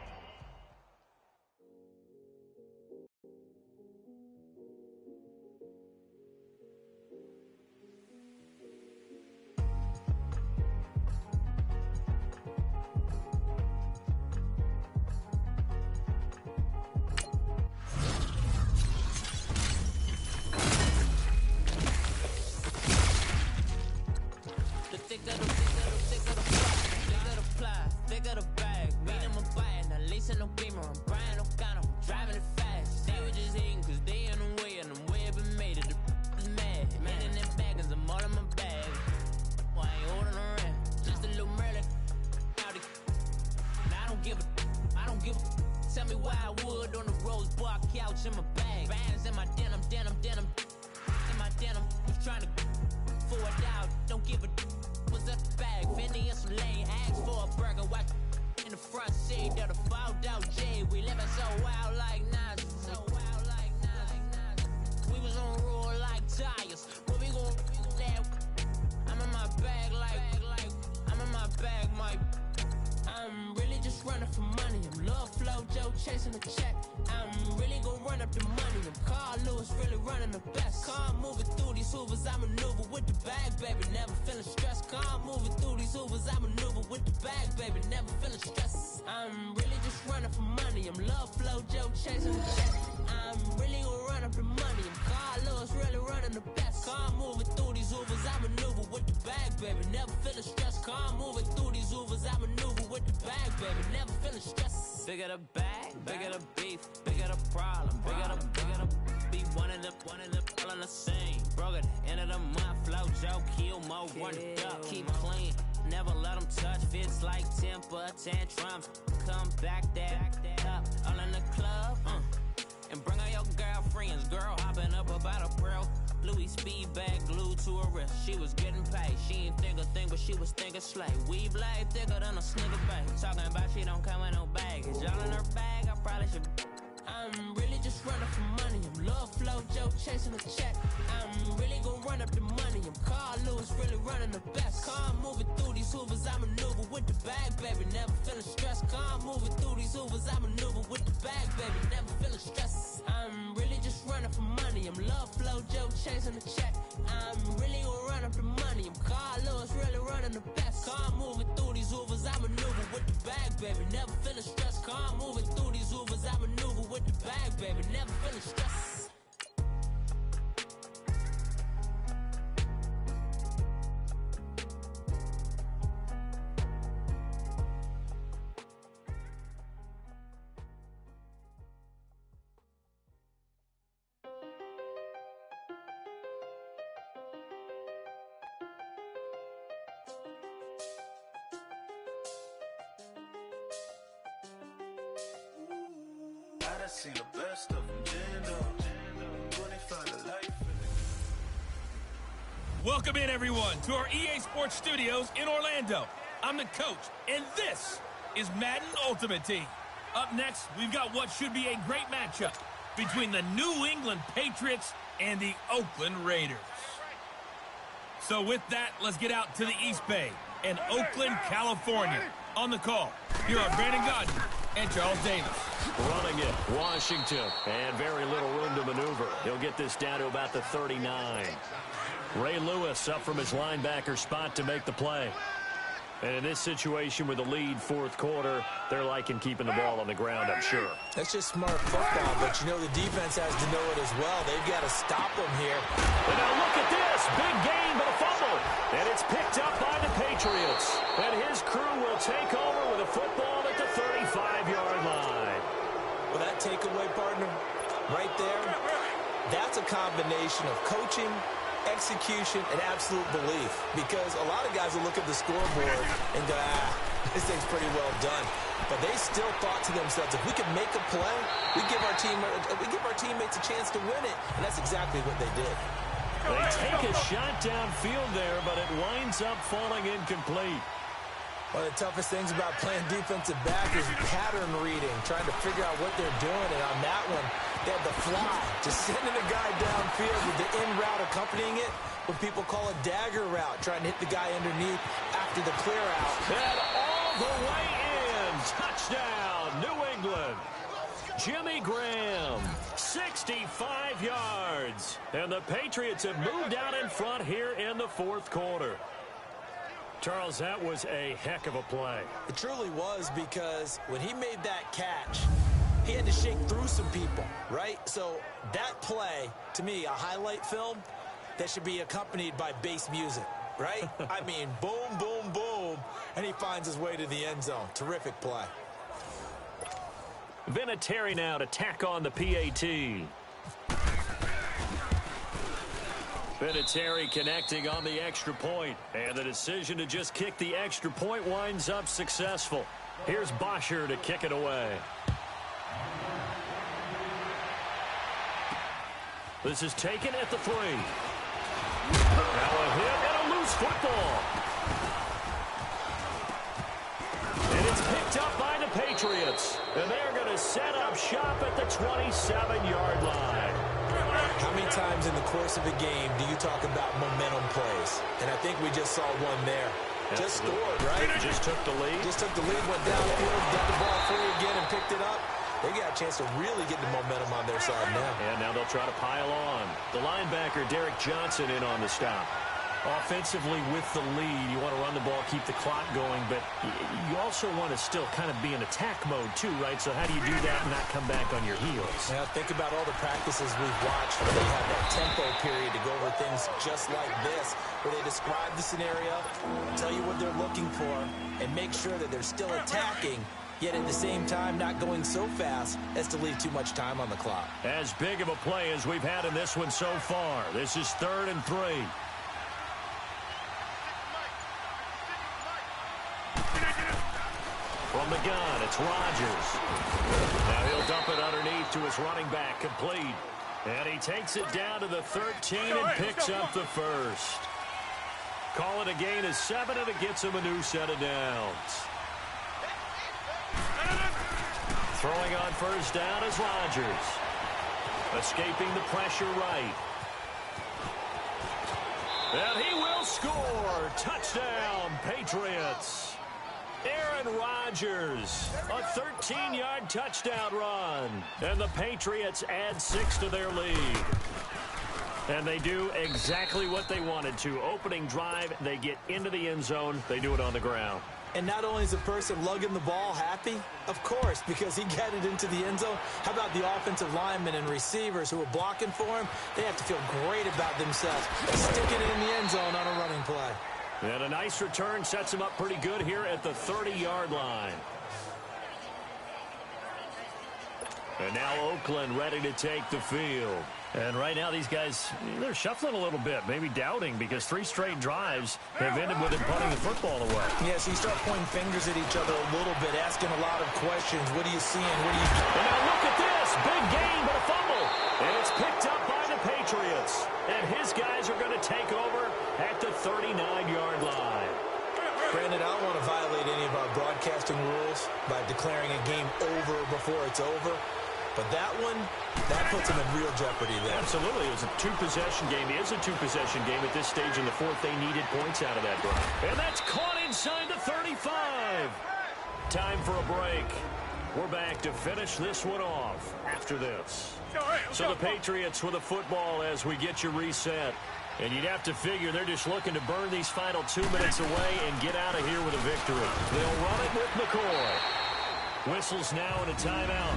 Speaker 1: Chasing the check, I'm really gonna run up the money. I'm Carl Lewis, really running the best. Car moving through these hoovers, I maneuver with the bag, baby. Never feeling stressed. Car moving through these hoovers, I maneuver with the bag, baby. Never feeling stressed. I'm really just running for money. I'm Love Flow Joe chasing the check. I'm really gonna run up the money. I'm Carl Lewis, really running the best. Car moving through these hoovers, I maneuver with the bag, baby. Never feeling stressed. Car moving through these hoovers, I maneuver with the bag, baby. Never feeling stressed. Bigger the bag, bigger the beef, bigger the problem, bigger the be one of the all in the same. Broke at the end of the month, flow Joe, kill mo, run it up, keep clean.
Speaker 10: never let them touch. Fits like temper tantrums. Come back that up. All in the club, and bring all your girlfriends. Girl hopping up about a pearl. Louis speed bag glued to her wrist. She was getting paid. She ain't think a thing, but she was thinking slay. Weave blade thicker than a snicker bag. Talking about she don't come with no baggage. All in her bag, I probably should. I'm really just running for money. I'm love flow, Joe chasing a check. I'm really gonna run up the money. I'm Carl Lewis, really running the best. Car moving through these hoovers, I maneuver with the bag, baby. Never feeling stressed. Car moving through these hoovers, I maneuver with the bag, baby. Never feeling stressed. I'm really just running for money. I'm love flow, Joe chasing a check. I'm really gonna run up the money. I'm Carl Lewis, really running the best. Car moving through these hoovers, I maneuver with the bag, baby. Never feeling stressed. Car moving through these hoovers, I maneuver with the bag, baby. Never feeling stressed.
Speaker 3: I seen the best of them, Jando. 25 to life.
Speaker 4: Welcome in, everyone, to our EA Sports Studios in Orlando. I'm the coach, and this is Madden Ultimate Team. Up next, we've got what should be a great matchup between the New England Patriots and the Oakland Raiders. So with that, let's get out to the East Bay in Oakland, California. On the call, here are Brandon Godden and Charles Davis.
Speaker 5: Running it, Washington, and very little room to maneuver. He'll get this down to about the 39. Ray Lewis up from his linebacker spot to make the play. And in this situation with the lead fourth quarter, they're liking keeping the ball on the ground, I'm sure.
Speaker 8: That's just smart football, but you know the defense has to know it as well. They've got to stop them here.
Speaker 5: And now look at this. Big gain, but a fumble. And it's picked up by the Patriots. And his crew will take over with a football at the 35-yard line.
Speaker 8: Well, that takeaway, partner, right there, that's a combination of coaching, execution, and absolute belief. Because a lot of guys will look at the scoreboard and go, this thing's pretty well done. But they still thought to themselves, if we can make a play, we give our teammates a chance to win it. And that's exactly what they did.
Speaker 5: They take a shot downfield there, but it winds up falling incomplete.
Speaker 8: One of the toughest things about playing defensive back is pattern reading, trying to figure out what they're doing. And on that one, they had the fly, just sending a guy downfield with the in route accompanying it, what people call a dagger route, trying to hit the guy underneath after the clear out.
Speaker 5: And all the way in. Touchdown, New England. Jimmy Graham, 65 yards. And the Patriots have moved out in front here in the fourth quarter. Charles, that was a heck of a play.
Speaker 8: It truly was, because when he made that catch, he had to shake through some people, right? So that play, to me, a highlight film that should be accompanied by bass music, right? I mean, boom, boom, boom, and he finds his way to the end zone. Terrific play.
Speaker 5: Vinatieri now to tack on the PAT. Vinatieri connecting on the extra point, and the decision to just kick the extra point winds up successful. Here's Bosher to kick it away. This is taken at the 3. Now a hit and a loose football. And it's picked up by the Patriots, and they're going to set up shop at the 27-yard line.
Speaker 8: How many times in the course of a game do you talk about momentum plays? And I think we just saw one there. Just scored, right?
Speaker 5: Just took the lead.
Speaker 8: Just took the lead, went downfield, got the ball free again, and picked it up. They got a chance to really get the momentum on their side now.
Speaker 5: And now they'll try to pile on. The linebacker, Derek Johnson, in on the stop. Offensively with the lead, you want to run the ball, keep the clock going, but you also want to still kind of be in attack mode too, right? So how do you do that and not come back on your heels?
Speaker 8: Now think about all the practices we've watched where they have that tempo period to go over things just like this, where they describe the scenario, tell you what they're looking for, and make sure that they're still attacking, yet at the same time not going so fast as to leave too much time on the clock.
Speaker 5: As big of a play as we've had in this one so far. This is 3rd and 3. From the gun, it's Rodgers. Now he'll dump it underneath to his running back, complete. And he takes it down to the 13 and picks up the first. Call it a gain of 7, and it gets him a new set of downs. Throwing on first down is Rodgers. Escaping the pressure right. And he will score. Touchdown, Patriots. Aaron Rodgers, a 13-yard touchdown run. And the Patriots add 6 to their lead. And they do exactly what they wanted to. Opening drive, they get into the end zone. They do it on the ground.
Speaker 8: And not only is the person lugging the ball happy, of course, because he got it into the end zone. How about the offensive linemen and receivers who are blocking for him? They have to feel great about themselves. Sticking it in the end zone on a running play.
Speaker 5: And a nice return sets him up pretty good here at the 30-yard line. And now Oakland ready to take the field. And right now these guys, they're shuffling a little bit, maybe doubting, because 3 straight drives have ended with him punting the football away.
Speaker 8: Yeah, so you start pointing fingers at each other a little bit, asking a lot of questions. What are you seeing? What are you doing?
Speaker 5: And now look at this. Big gain, but a fumble. And it's picked up by the Patriots. And his guys are going to take over at the 39-yard line.
Speaker 8: Brandon, I don't want to violate any of our broadcasting rules by declaring a game over before it's over. But that one, that puts him in real jeopardy there.
Speaker 5: Absolutely. It was a 2-possession game. It is a 2-possession game at this stage in the fourth. They needed points out of that drive. And that's caught inside the 35. Time for a break. We're back to finish this one off after this. So the Patriots with the football as we get you reset. And you'd have to figure they're just looking to burn these final 2 minutes away and get out of here with a victory. They'll run it with McCoy. Whistles now and a timeout.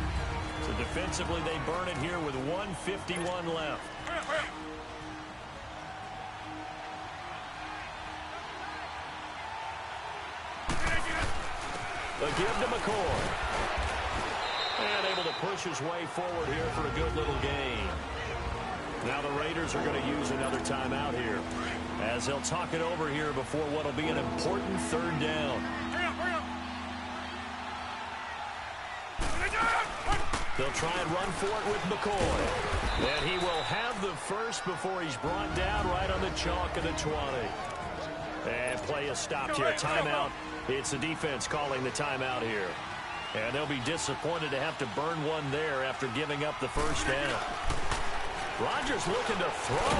Speaker 5: So defensively, they burn it here with 1:51 left. A give to McCoy. And able to push his way forward here for a good little gain. Now the Raiders are going to use another timeout here, as they'll talk it over here before what will be an important 3rd down. They'll try and run for it with McCoy. And he will have the first before he's brought down right on the chalk of the 20. And play is stopped here. Timeout. It's the defense calling the timeout here. And they'll be disappointed to have to burn one there after giving up the first down. Rodgers looking to throw.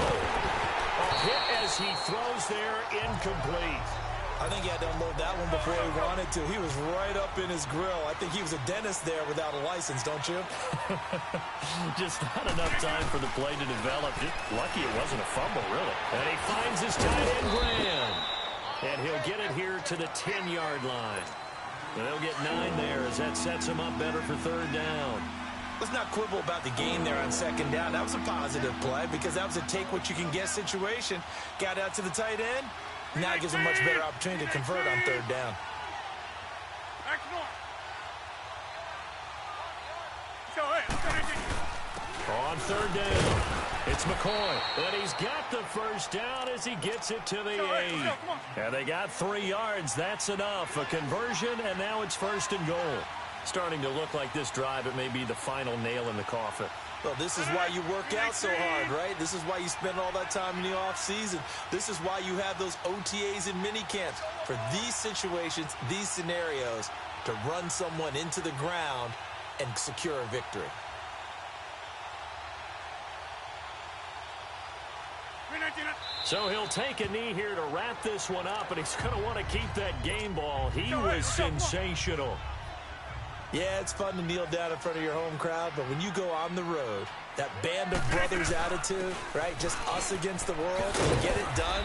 Speaker 5: A hit as he throws there, incomplete.
Speaker 8: I think he had to unload that one before he wanted to. He was right up in his grill. I think he was a dentist there without a license, don't you?
Speaker 5: Just not enough time for the play to develop. Just lucky it wasn't a fumble, really. And he finds his tight end, Graham. And he'll get it here to the 10-yard line. And they'll get 9 there as that sets him up better for 3rd down.
Speaker 8: Let's not quibble about the gain there on 2nd down. That was a positive play because that was a take-what-you-can-get situation. Got out to the tight end. Now it gives him a much better opportunity to convert on 3rd down.
Speaker 5: On 3rd down, it's McCoy. And he's got the first down as he gets it to the 8. And they got 3 yards. That's enough. A conversion, and now it's 1st and goal. Starting to look like this drive, it may be the final nail in the coffin.
Speaker 8: Well, this is why you work out so hard, right? This is why you spend all that time in the offseason. This is why you have those OTAs and mini camps. For these situations, these scenarios, to run someone into the ground and secure a victory.
Speaker 5: So he'll take a knee here to wrap this one up, and he's going to want to keep that game ball. He was sensational.
Speaker 8: Yeah, it's fun to kneel down in front of your home crowd, but when you go on the road, that band of brothers attitude, right? Just us against the world, get it done.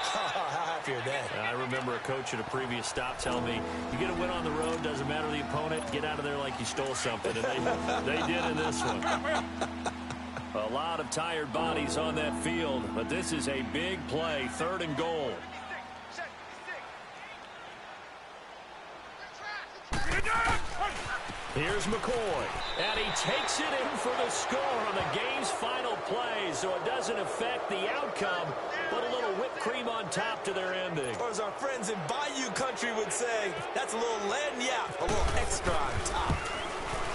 Speaker 8: How happy are they?
Speaker 5: I remember a coach at a previous stop telling me, you get a win on the road, doesn't matter the opponent, get out of there like you stole something. And they did in this one. A lot of tired bodies on that field, but this is a big play, 3rd and goal. Here's McCoy, and he takes it in for the score on the game's final play, so it doesn't affect the outcome, but a little whipped cream on top to their ending.
Speaker 8: Or as our friends in Bayou Country would say, that's a little lagniappe, a little extra on top.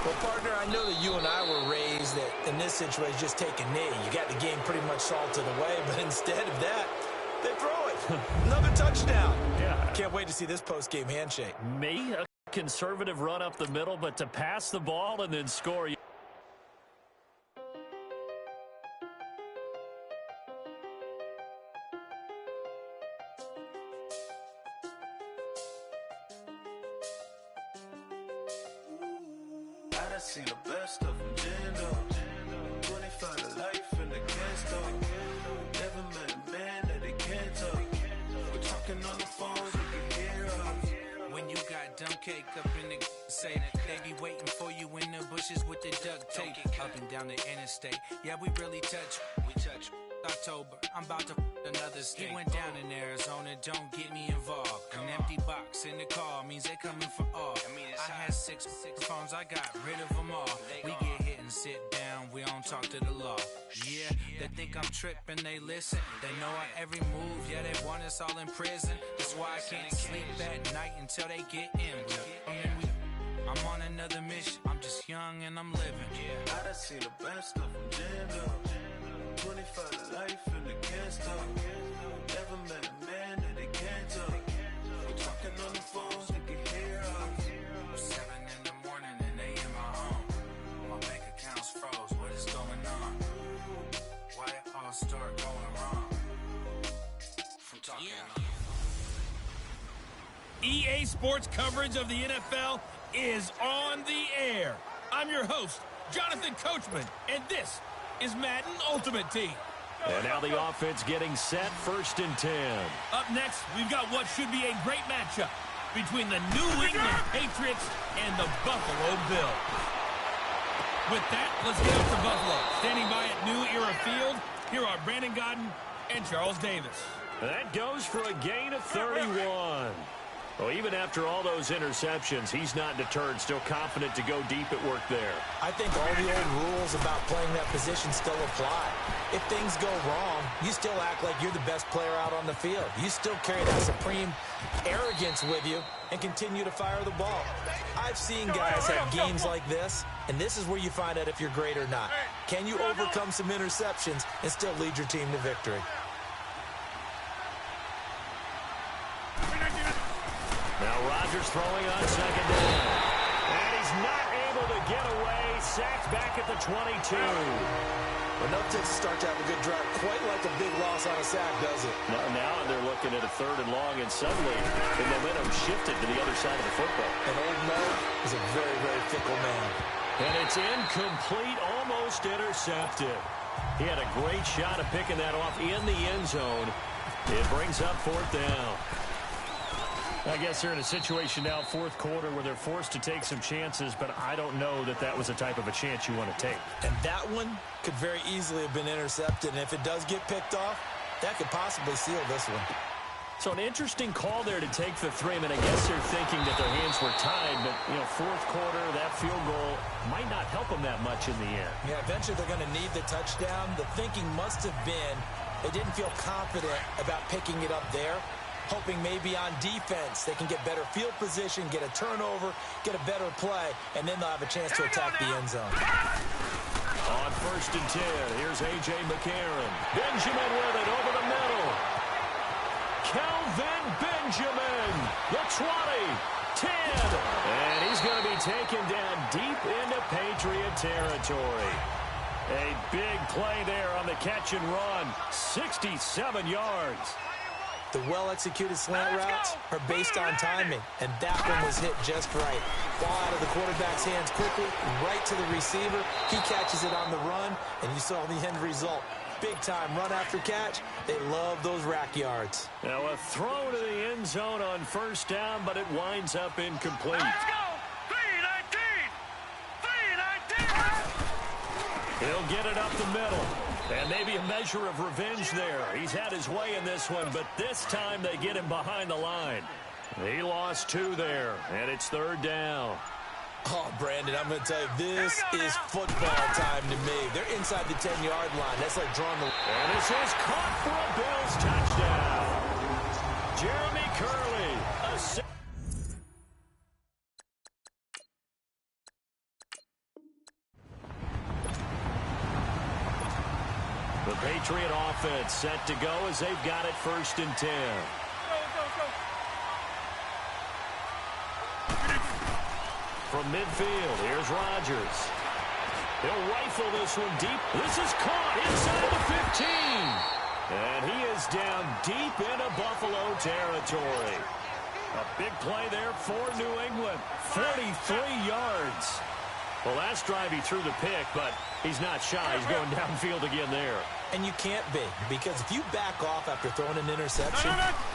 Speaker 8: Well, partner, I know that you and I were raised that in this situation, just take a knee. You got the game pretty much salted away, but instead of that, they throw it. Another touchdown.
Speaker 5: Yeah.
Speaker 8: Can't wait to see this post-game handshake.
Speaker 5: Me, a conservative run up the middle, but to pass the ball and then score.
Speaker 3: I done seen the best of them, Jando. 25 to life in the can't talk. Never met a man that they can't talk. We're talking on the phones, we can hear us.
Speaker 1: When you got dumb cake up in the say they be waiting for you in the bushes with the duct tape up and down the interstate. Yeah, we really touch. We touch. October, I'm about to another state. He went down in Arizona, don't get me involved. An empty box in the car means they coming for all. I had six phones, I got rid of them all. We get hit and sit down, we don't talk to the law. Yeah, they think I'm tripping, they listen. They know our every move, yeah, they want us all in prison. That's why I can't sleep at night until they get in. I'm on another mission, I'm just young and I'm living.
Speaker 3: I done seen the best of them, Jando. 25 to life in the can't talk. Never met a man that they can't talk. We're talking on the phones, they can hear us.
Speaker 1: 7 in the morning and they in my home. My bank account's froze, what is going on? Why it all start going wrong? From talking
Speaker 4: EA Sports coverage of the NFL is on the air. I'm your host, Jonathan Coachman, and this is Madden Ultimate Team.
Speaker 5: And now the offense getting set, 1st and 10.
Speaker 4: Up next, we've got what should be a great matchup between the New England Patriots and the Buffalo Bills. With that, let's get up to Buffalo. Standing by at New Era Field, here are Brandon Godden and Charles Davis.
Speaker 5: That goes for a gain of 31. Well, even after all those interceptions, he's not deterred, still confident to go deep at work there.
Speaker 8: I think all the old rules about playing that position still apply. If things go wrong, you still act like you're the best player out on the field. You still carry that supreme arrogance with you and continue to fire the ball. I've seen guys have games like this, and this is where you find out if you're great or not. Can you overcome some interceptions and still lead your team to victory?
Speaker 5: Now Rodgers throwing on 2nd down. And he's not able to get away. Sacked back at the 22.
Speaker 8: Well, no takes a start to have a good drive. Quite like a big loss on a sack, does it?
Speaker 5: Now they're looking at a 3rd and long, and suddenly the momentum shifted to the other side of the football.
Speaker 8: And old Mo is a very, very fickle man.
Speaker 5: And it's incomplete, almost intercepted. He had a great shot of picking that off in the end zone. It brings up 4th down. I guess they're in a situation now, 4th quarter, where they're forced to take some chances, but I don't know that that was the type of a chance you want to take.
Speaker 8: And that one could very easily have been intercepted, and if it does get picked off, that could possibly seal this one.
Speaker 5: So an interesting call there to take the 3. I mean, I guess they're thinking that their hands were tied, but, 4th quarter, that field goal might not help them that much in the end.
Speaker 8: Yeah, eventually they're going to need the touchdown. The thinking must have been they didn't feel confident about picking it up there, hoping maybe on defense they can get better field position, get a turnover, get a better play, and then they'll have a chance to attack the end zone.
Speaker 5: On 1st and 10, here's A.J. McCarron. Benjamin with it over the middle. Kelvin Benjamin, the 20, 10, and he's going to be taken down deep into Patriot territory. A big play there on the catch and run, 67 yards.
Speaker 8: The well-executed slant routes are based on timing, and that one was hit just right. Ball out of the quarterback's hands quickly, right to the receiver. He catches it on the run, and you saw the end result. Big-time run after catch. They love those rack yards.
Speaker 5: Now a throw to the end zone on 1st down, but it winds up incomplete.
Speaker 6: Let's go! 3-19! 3-19!
Speaker 5: He'll get it up the middle. And maybe a measure of revenge there. He's had his way in this one, but this time they get him behind the line. He lost 2 there, and it's 3rd down.
Speaker 8: Oh, Brandon, I'm going to tell you, this is football time to me. They're inside the 10-yard line. That's like drawing the...
Speaker 5: And this is caught for a Bills touchdown. Jeremy Curley. The Patriot offense set to go as they've got it 1st and 10. From midfield, here's Rodgers. He'll rifle this one deep. This is caught inside the 15. And he is down deep into Buffalo territory. A big play there for New England. 43 yards. Well, last drive he threw the pick, but he's not shy. He's going downfield again there.
Speaker 8: And you can't be, because if you back off after throwing an interception,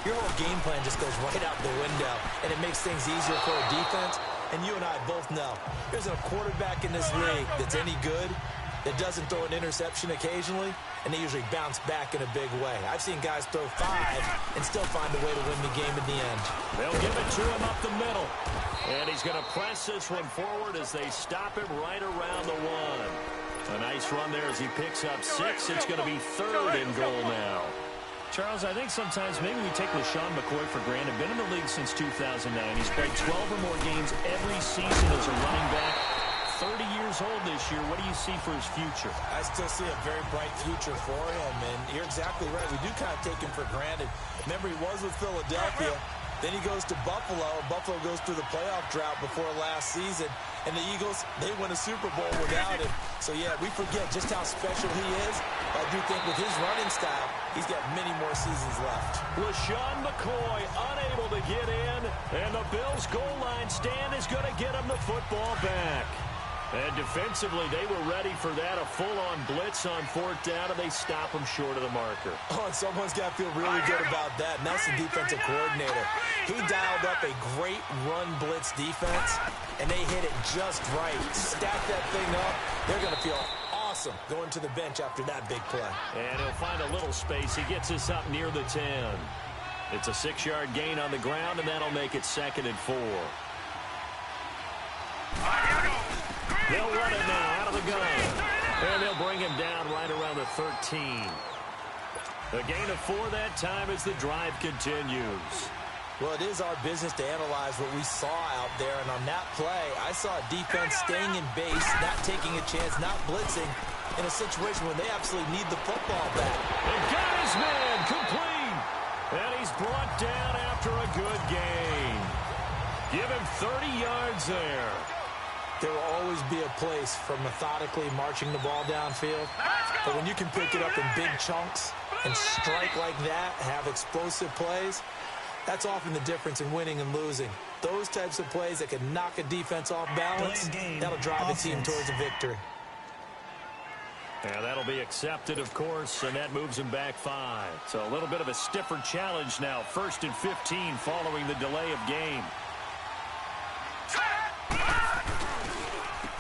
Speaker 8: your whole game plan just goes right out the window, and it makes things easier for a defense. And you and I both know there's a quarterback in this league that's any good that doesn't throw an interception occasionally, and they usually bounce back in a big way. I've seen guys throw 5 and still find a way to win the game in the end.
Speaker 5: They'll give it to him up the middle. And he's going to press this one forward as they stop him right around the 1. A nice run there as he picks up 6. It's going to be 3rd and goal now.
Speaker 7: Charles, I think sometimes maybe we take LaShawn McCoy for granted. Been in the league since 2009. He's played 12 or more games every season as a running back. 30 years old this year. What do you see for his future?
Speaker 8: I still see a very bright future for him, and you're exactly right. We do kind of take him for granted. Remember, he was with Philadelphia. Then he goes to Buffalo, and Buffalo goes through the playoff drought before last season. And the Eagles, they win a Super Bowl without him. So, yeah, we forget just how special he is. I do think with his running style, he's got many more seasons left.
Speaker 5: LaShawn McCoy unable to get in, and the Bills' goal line stand is going to get him the football back. And defensively, they were ready for that, a full-on blitz on 4th down, and they stop him short of the marker.
Speaker 8: Oh, and someone's got to feel really good about that, and that's the defensive coordinator. He dialed up a great run blitz defense, and they hit it just right. Stack that thing up. They're going to feel awesome going to the bench after that big play.
Speaker 5: And he'll find a little space. He gets us up near the 10. It's a 6-yard gain on the ground, and that'll make it 2nd and 4. They'll run it now out of the gun. And they'll bring him down right around the 13. A gain of 4 that time as the drive continues.
Speaker 8: Well, it is our business to analyze what we saw out there. And on that play, I saw a defense staying in base, not taking a chance, not blitzing, in a situation where they absolutely need the football back.
Speaker 5: And got his man complete. And he's brought down after a good gain. Give him 30 yards there.
Speaker 8: There will always be a place for methodically marching the ball downfield. But when you can pick it up in big chunks and strike like that, have explosive plays, that's often the difference in winning and losing. Those types of plays that can knock a defense off balance, that'll drive a team towards a victory.
Speaker 5: And that'll be accepted, of course, and that moves him back 5. So a little bit of a stiffer challenge now. 1st and 15 following the delay of game.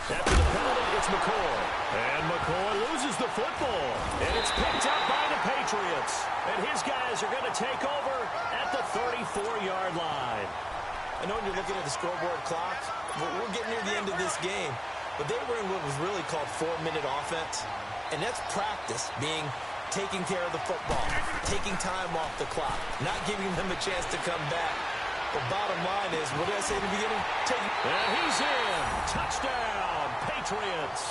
Speaker 5: After the penalty, it's McCoy. And McCoy loses the football. And it's picked up by the Patriots. And his guys are going to take over at the 34-yard line.
Speaker 8: I know when you're looking at the scoreboard clock, we're getting near the end of this game. But they were in what was really called 4-minute offense. And that's practice, being taking care of the football, taking time off the clock, not giving them a chance to come back. The bottom line is, what did I say in the beginning?
Speaker 5: And he's in. Touchdown, Patriots.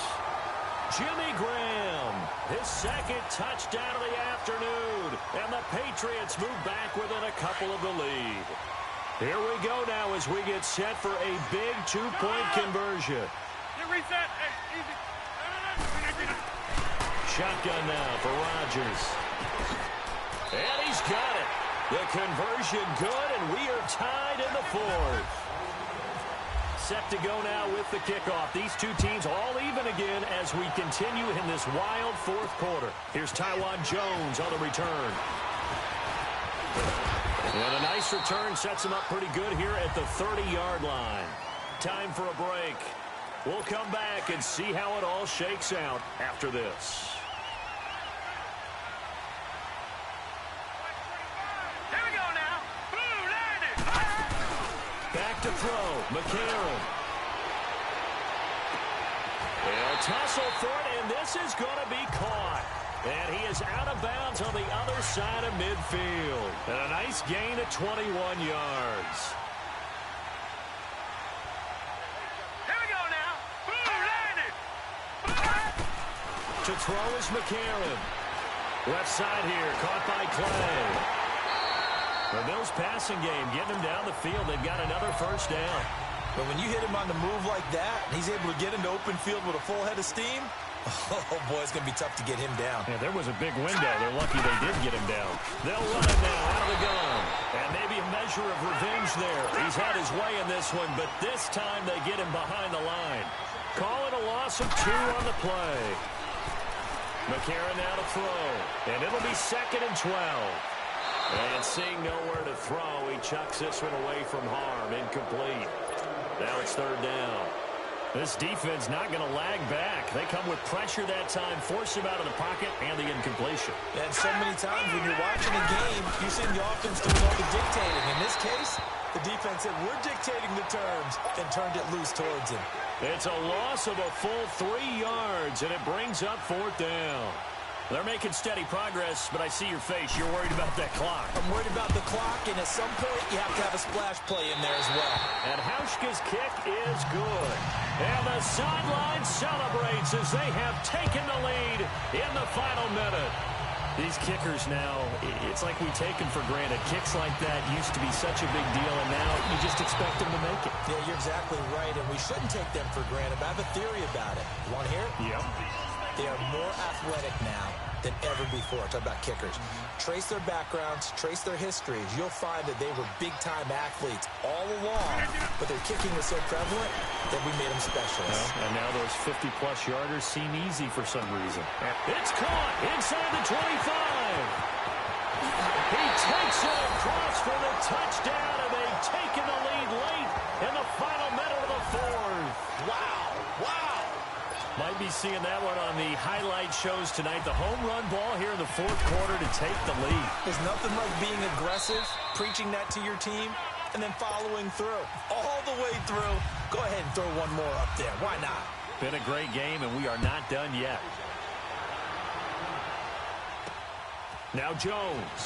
Speaker 5: Jimmy Graham, his 2nd touchdown of the afternoon. And the Patriots move back within a couple of the lead. Here we go now as we get set for a big 2-point conversion.
Speaker 6: Reset. Hey, easy.
Speaker 5: Shotgun now for Rodgers. And he's got it. The conversion good, and we are tied in the 4th. Set to go now with the kickoff. These two teams all even again as we continue in this wild 4th quarter. Here's Tywan Jones on the return. And a nice return sets him up pretty good here at the 30-yard line. Time for a break. We'll come back and see how it all shakes out after this.
Speaker 6: Here we go now.
Speaker 5: Back to throw, McCarron. tussle for it, and this is going to be caught. And he is out of bounds on the other side of midfield. And a nice gain of 21 yards.
Speaker 6: Here we go now. Boom, landed.
Speaker 5: To throw is McCarron. Left side here, caught by Clay. The Bills passing game, getting him down the field. They've got another first down.
Speaker 8: But when you hit him on the move like that, and he's able to get into open field with a full head of steam, oh, boy, it's going to be tough to get him down.
Speaker 5: Yeah, there was a big window. They're lucky they did get him down. They'll run it now out of the gun. And maybe a measure of revenge there. He's had his way in this one, but this time they get him behind the line. Call it a loss of 2 on the play. McCarron now to throw. And it'll be 2nd and 12. And seeing nowhere to throw, he chucks this one away from harm. Incomplete. Now it's 3rd down. This defense not going to lag back. They come with pressure that time, force him out of the pocket, and the incompletion.
Speaker 8: And so many times when you're watching a game, you're seeing the offense doing all the dictating. In this case, the defense said, we're dictating the terms, and turned it loose towards him.
Speaker 5: It's a loss of a full 3 yards, and it brings up 4th down. They're making steady progress, but I see your face. You're worried about that clock.
Speaker 8: I'm worried about the clock, and at some point, you have to have a splash play in there as well.
Speaker 5: And Hauschka's kick is good. And the sideline celebrates as they have taken the lead in the final minute. These kickers now, it's like we take them for granted. Kicks like that used to be such a big deal, and now you just expect them to make it.
Speaker 8: Yeah, you're exactly right, and we shouldn't take them for granted. But I have a theory about it. You want to hear it?
Speaker 5: Yep.
Speaker 8: They are more athletic now than ever before. Talk about kickers. Trace their backgrounds, trace their histories. You'll find that they were big-time athletes all along, but their kicking was so prevalent that we made them specialists.
Speaker 5: Well, and now those 50-plus yarders seem easy for some reason. It's caught inside the 25. He takes it across for the touchdown, and they've taken the lead late in the final minute of the 4th.
Speaker 8: Wow. Wow.
Speaker 5: Might be seeing that one on the highlight shows tonight. The home run ball here in the 4th quarter to take the lead.
Speaker 8: There's nothing like being aggressive, preaching that to your team, and then following through. All the way through. Go ahead and throw one more up there. Why not?
Speaker 5: Been a great game, and we are not done yet. Now Jones.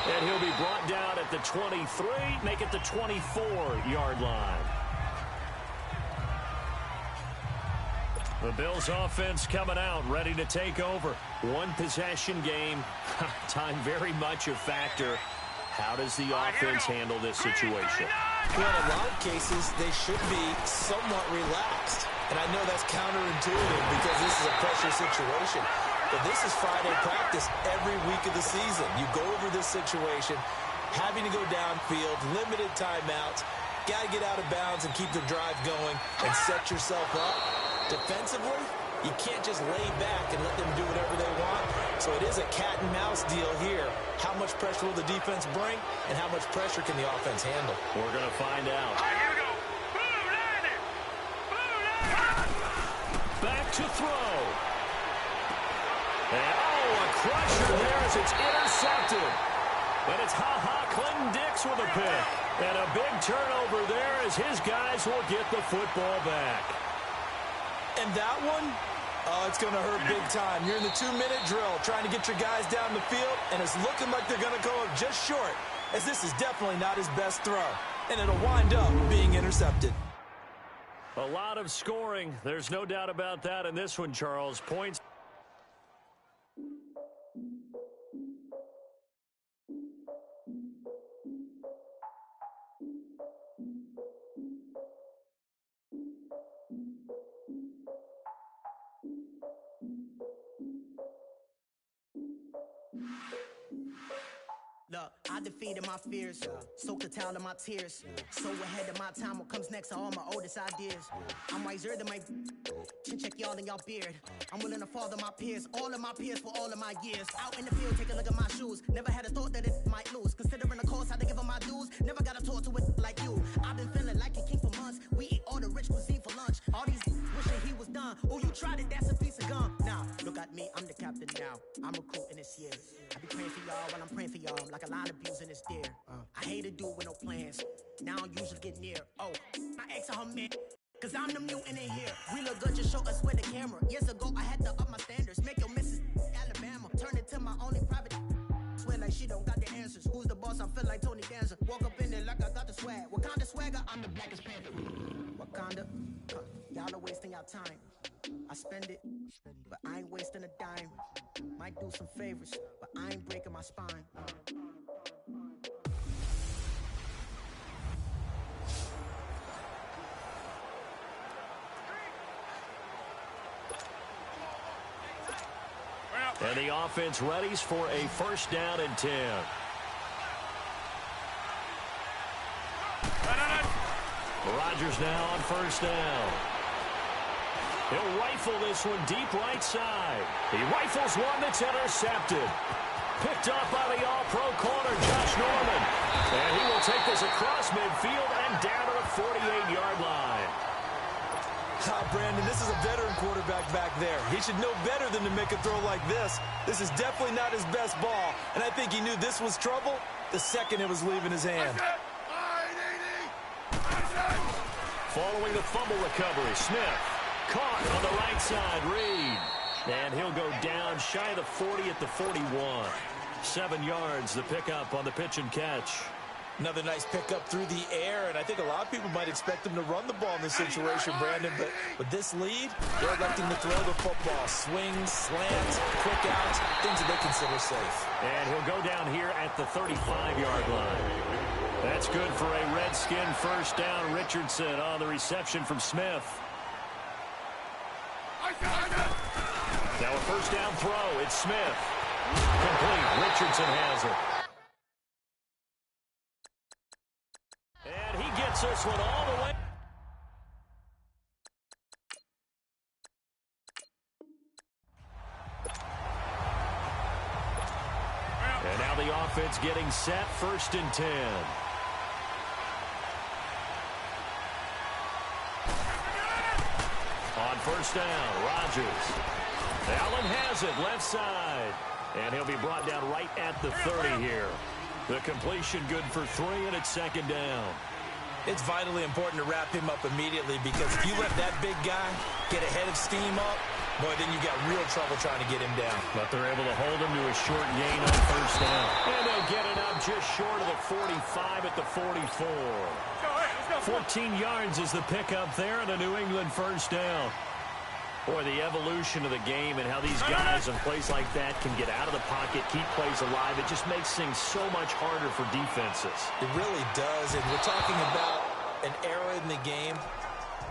Speaker 5: And he'll be brought down at the 23, make it the 24-yard line. The Bills offense coming out, ready to take over. One possession game. Time very much a factor. How does the offense handle this situation?
Speaker 8: Well, in a lot of cases, they should be somewhat relaxed. And I know that's counterintuitive because this is a pressure situation. But this is Friday practice every week of the season. You go over this situation, having to go downfield, limited timeouts, got to get out of bounds and keep the drive going and set yourself up. Defensively, you can't just lay back and let them do whatever they want. So it is a cat-and-mouse deal here. How much pressure will the defense bring, and how much pressure can the offense handle?
Speaker 5: We're going to find out.
Speaker 6: Here we go. Boom, landed. Boom, landed.
Speaker 5: Back to throw. And, a crusher there as it's intercepted. And it's Clinton-Dix with a pick. And a big turnover there as his guys will get the football back.
Speaker 8: And that one, it's going to hurt big time. You're in the 2-minute drill trying to get your guys down the field, and it's looking like they're going to go up just short, as this is definitely not his best throw. And it'll wind up being intercepted.
Speaker 5: A lot of scoring. There's no doubt about that in this one, Charles. Points.
Speaker 11: Look, I defeated my fears, soaked a towel in my tears. So ahead of my time, what comes next are all my oldest ideas. I'm wiser than my check y'all in y'all beard. I'm willing to father my peers, all of my peers for all of my years. Out in the field, take a look at my shoes. Never had a thought that it might lose. Considering the cost, I had to give them my dues. Never got to talk to it like you. I've been feeling like a king for months. We eat all the rich cuisine for lunch. All these wishing he was done. Oh, you tried it, that's a piece of gum. Now, look at me, I'm the captain now. I'm recruiting this year. I be praying for y'all while I'm praying for y'all. Like a line abusing this deer. I hate to do with no plans. Now I usually get near. Oh, my ex and her man. Cause I'm the mutant in here. We look good, just show us with the camera. Years ago, I had to up my standards. Make your missus Alabama. Turn it to my only private. Swear like she don't got the answers. Who's the boss? I feel like Tony Danza. Walk up in there like I got the swag. Wakanda swagger, I'm the blackest panther. Wakanda, y'all are wasting your time. I spend it, but I ain't wasting a dime. Might do some favors, but I ain't breaking my spine.
Speaker 5: And the offense readies for a first down and 10. Rodgers now on first down. He'll rifle this one deep right side. He rifles one that's intercepted. Picked up by the all-pro corner, Josh Norman. And he will take this across midfield and down to the 48-yard line.
Speaker 8: Brandon, this is a veteran quarterback back there. He should know better than to make a throw like this. This is definitely not his best ball, and I think he knew this was trouble the second it was leaving his hand.
Speaker 5: Following the fumble recovery, Smith caught on the right side, Reed. And he'll go down shy of the 40 at the 41. 7 yards, the pickup on the pitch and catch.
Speaker 8: Another nice pickup through the air, and I think a lot of people might expect him to run the ball in this situation, Brandon, but with this lead, they're electing to throw the football. Swings, slants, quick outs, things that they consider safe.
Speaker 5: And he'll go down here at the 35-yard line. That's good for a Redskin first down. Richardson on the reception from Smith. Now a first down throw. It's Smith. Complete. Richardson has it. And he gets this one all the way. And now the offense getting set. First and 10. On first down, Rodgers. Allen has it, left side. And he'll be brought down right at the 30 here. The completion good for 3, and it's second down.
Speaker 8: It's vitally important to wrap him up immediately, because if you let that big guy get a head of steam up, boy, then you got real trouble trying to get him down.
Speaker 5: But they're able to hold him to a short gain on first down. And they'll get it up just short of the 45 at the 44. 14 yards is the pickup there, and a New England first down. Boy, the evolution of the game and how these guys in plays like that can get out of the pocket, keep plays alive, it just makes things so much harder for defenses.
Speaker 8: It really does, and we're talking about an era in the game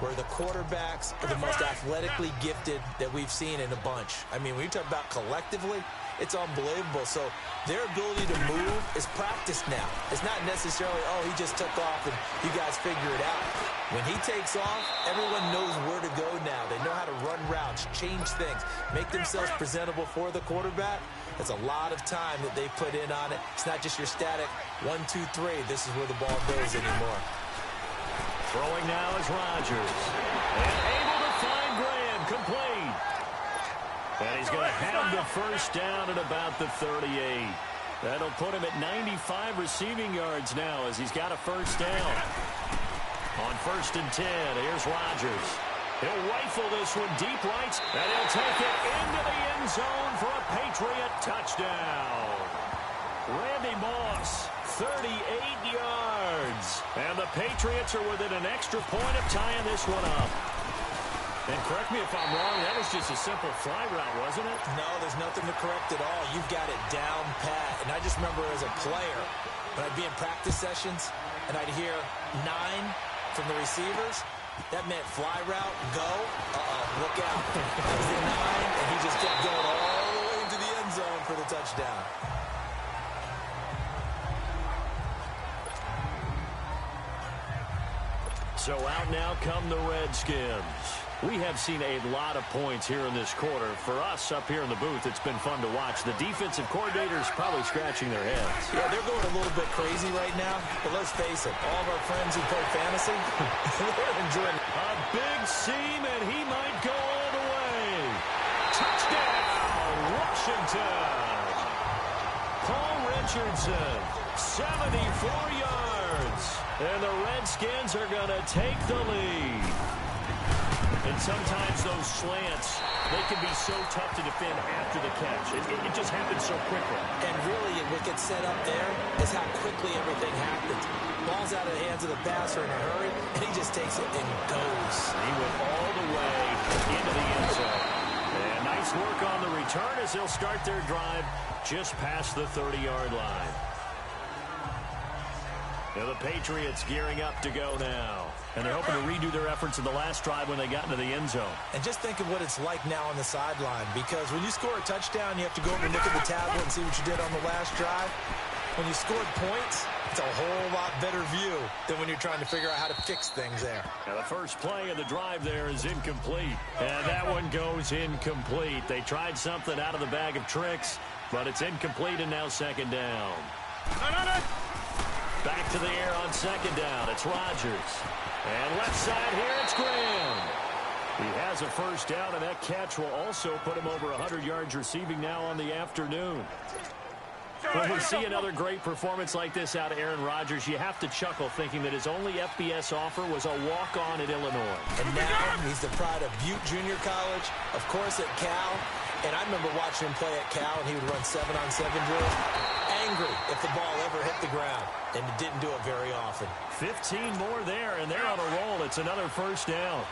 Speaker 8: where the quarterbacks are the most athletically gifted that we've seen in a bunch. I mean, when you talk about collectively, it's unbelievable. So their ability to move is practiced now. It's not necessarily, oh, he just took off and you guys figure it out. When he takes off, everyone knows where to go now. They know how to run routes, change things, make themselves presentable for the quarterback. That's a lot of time that they put in on it. It's not just your static 1, 2, 3. This is where the ball goes anymore.
Speaker 5: Throwing now is Rodgers. And able to find Graham, complete. And he's going to have the first down at about the 38. That'll put him at 95 receiving yards now as he's got a first down. On first and 10, here's Rodgers. He'll rifle this one deep right, and he'll take it into the end zone for a Patriot touchdown. Randy Moss, 38 yards. And the Patriots are within an extra point of tying this one up. And correct me if I'm wrong, that was just a simple fly route, wasn't it?
Speaker 8: No, there's nothing to correct at all. You've got it down pat. And I just remember as a player, when I'd be in practice sessions, and I'd hear 9 from the receivers, that meant fly route, go, look out. That was the 9, and he just kept going all the way into the end zone for the touchdown.
Speaker 5: So out now come the Redskins. We have seen a lot of points here in this quarter. For us up here in the booth, it's been fun to watch. The defensive coordinators probably scratching their heads.
Speaker 8: Yeah, they're going a little bit crazy right now. But let's face it, all of our friends who play fantasy, they're enjoying it.
Speaker 5: A big seam, and he might go all the way. Touchdown, Washington. Paul Richardson, 74 yards. And the Redskins are going to take the lead. And sometimes those slants, they can be so tough to defend after the catch. It just happens so quickly.
Speaker 8: And really, what gets set up there is how quickly everything happens. Ball's out of the hands of the passer in a hurry, and he just takes it and goes.
Speaker 5: He went all the way into the end zone. And nice work on the return as they'll start their drive just past the 30-yard line. Now the Patriots gearing up to go now. And they're hoping to redo their efforts in the last drive when they got into the end zone.
Speaker 8: And just think of what it's like now on the sideline, because when you score a touchdown, you have to go over and look at the tablet and see what you did on the last drive. When you scored points, it's a whole lot better view than when you're trying to figure out how to fix things there.
Speaker 5: Now the first play of the drive there is incomplete. And that one goes incomplete. They tried something out of the bag of tricks, but it's incomplete and now second down. Back to the air on second down. It's Rodgers. And left side here, it's Graham. He has a first down, and that catch will also put him over 100 yards receiving now on the afternoon. When we see another great performance like this out of Aaron Rodgers, you have to chuckle thinking that his only FBS offer was a walk-on at Illinois.
Speaker 8: And now he's the pride of Butte Junior College, of course at Cal. And I remember watching him play at Cal, and he would run 7-on-7 drills. Angry if the ball ever hit the ground, and it didn't do it very often.
Speaker 5: 15 more there, and they're on a roll. It's another first down.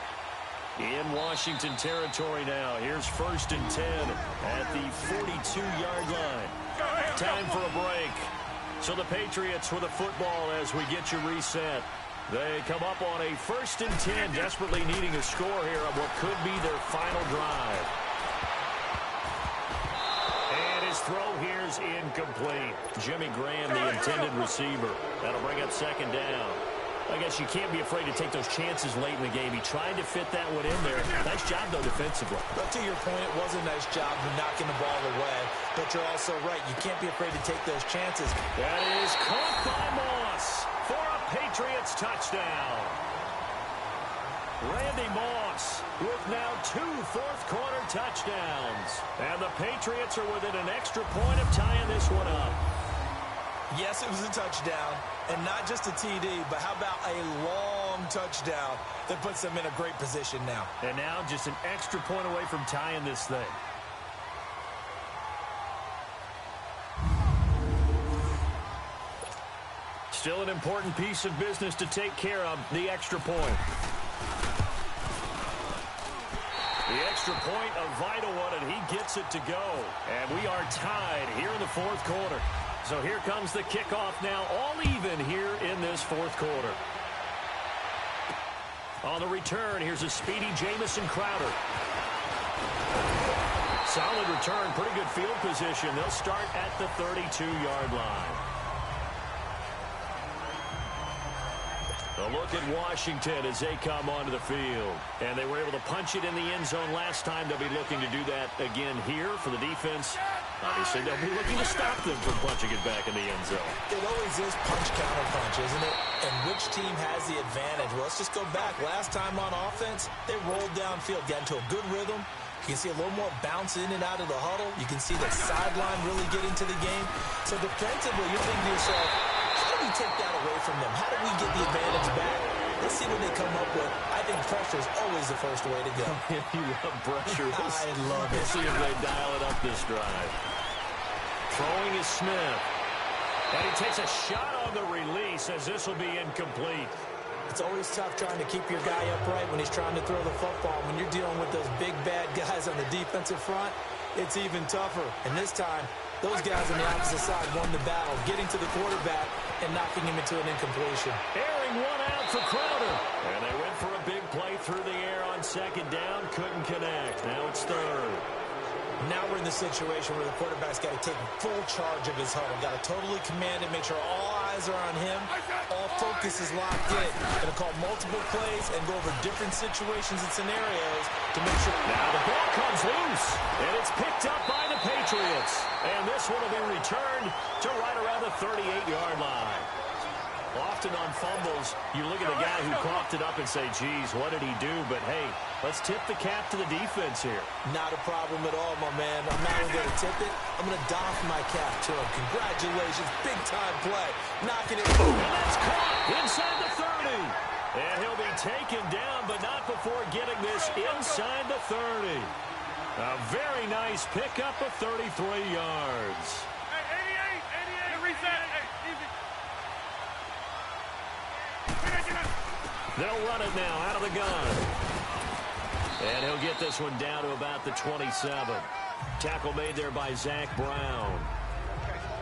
Speaker 5: In Washington territory now. Here's 1st and 10 at the 42-yard line. Time for a break. So the Patriots with a football as we get you reset. They come up on a 1st and 10, desperately needing a score here on what could be their final drive. And his throw here's incomplete. Jimmy Graham, the intended receiver. That'll bring up second down. I guess you can't be afraid to take those chances late in the game. He tried to fit that one in there. Nice job, though, defensively.
Speaker 8: But to your point, it was a nice job of knocking the ball away. But you're also right. You can't be afraid to take those chances.
Speaker 5: That is caught by Moss for a Patriots touchdown. Randy Moss with now 2 fourth-quarter touchdowns. And the Patriots are within an extra point of tying this one up.
Speaker 8: Yes, it was a touchdown, and not just a TD, but how about a long touchdown that puts them in a great position now.
Speaker 5: And now just an extra point away from tying this thing. Still an important piece of business to take care of, the extra point. The extra point, a vital one, and he gets it to go. And we are tied here in the fourth quarter. So here comes the kickoff now, all even here in this fourth quarter. On the return, here's a speedy Jamison Crowder. Solid return, pretty good field position. They'll start at the 32-yard line. A look at Washington as they come onto the field. And they were able to punch it in the end zone last time. They'll be looking to do that again here for the defense. Obviously, they'll be looking to stop them from punching it back in the end zone.
Speaker 8: It always is punch, counter punch, isn't it? And which team has the advantage? Well, let's just go back. Last time on offense, they rolled downfield, got into a good rhythm. You can see a little more bounce in and out of the huddle. You can see the sideline really get into the game. So defensively, you're thinking to yourself, how do we take that away from them? How do we get the advantage back? Let's see what they come up with. I think pressure is always the first way to go.
Speaker 5: You love pressure.
Speaker 8: I love it.
Speaker 5: We'll see if they dial it up this drive. Throwing is Smith. And he takes a shot on the release as this will be incomplete.
Speaker 8: It's always tough trying to keep your guy upright when he's trying to throw the football. When you're dealing with those big, bad guys on the defensive front, it's even tougher. And this time, those guys on the opposite side won the battle, getting to the quarterback and knocking him into an incompletion.
Speaker 5: Airing one out for Crowder. And they went for a big play through the air on second down. Couldn't connect. Now it's third.
Speaker 8: Now we're in the situation where the quarterback's got to take full charge of his huddle. Got to totally command it, make sure all eyes are on him. All focus is locked in. Going to call multiple plays and go over different situations and scenarios to make sure.
Speaker 5: Now the ball comes loose, and it's picked up by the Patriots. And this one will be returned to right around the 38-yard line. Often on fumbles, you look at the guy who coughed it up and say, geez, what did he do? But, hey, let's tip the cap to the defense here.
Speaker 8: Not a problem at all, my man. I'm not even going to tip it. I'm going to doff my cap to him. Congratulations. Big-time play. Knocking it.
Speaker 5: And that's caught inside the 30. And he'll be taken down, but not before getting this inside the 30. A very nice pickup of 33 yards.
Speaker 6: Hey, 88, reset it. Hey, easy.
Speaker 5: They'll run it now out of the gun. And he'll get this one down to about the 27. Tackle made there by Zach Brown.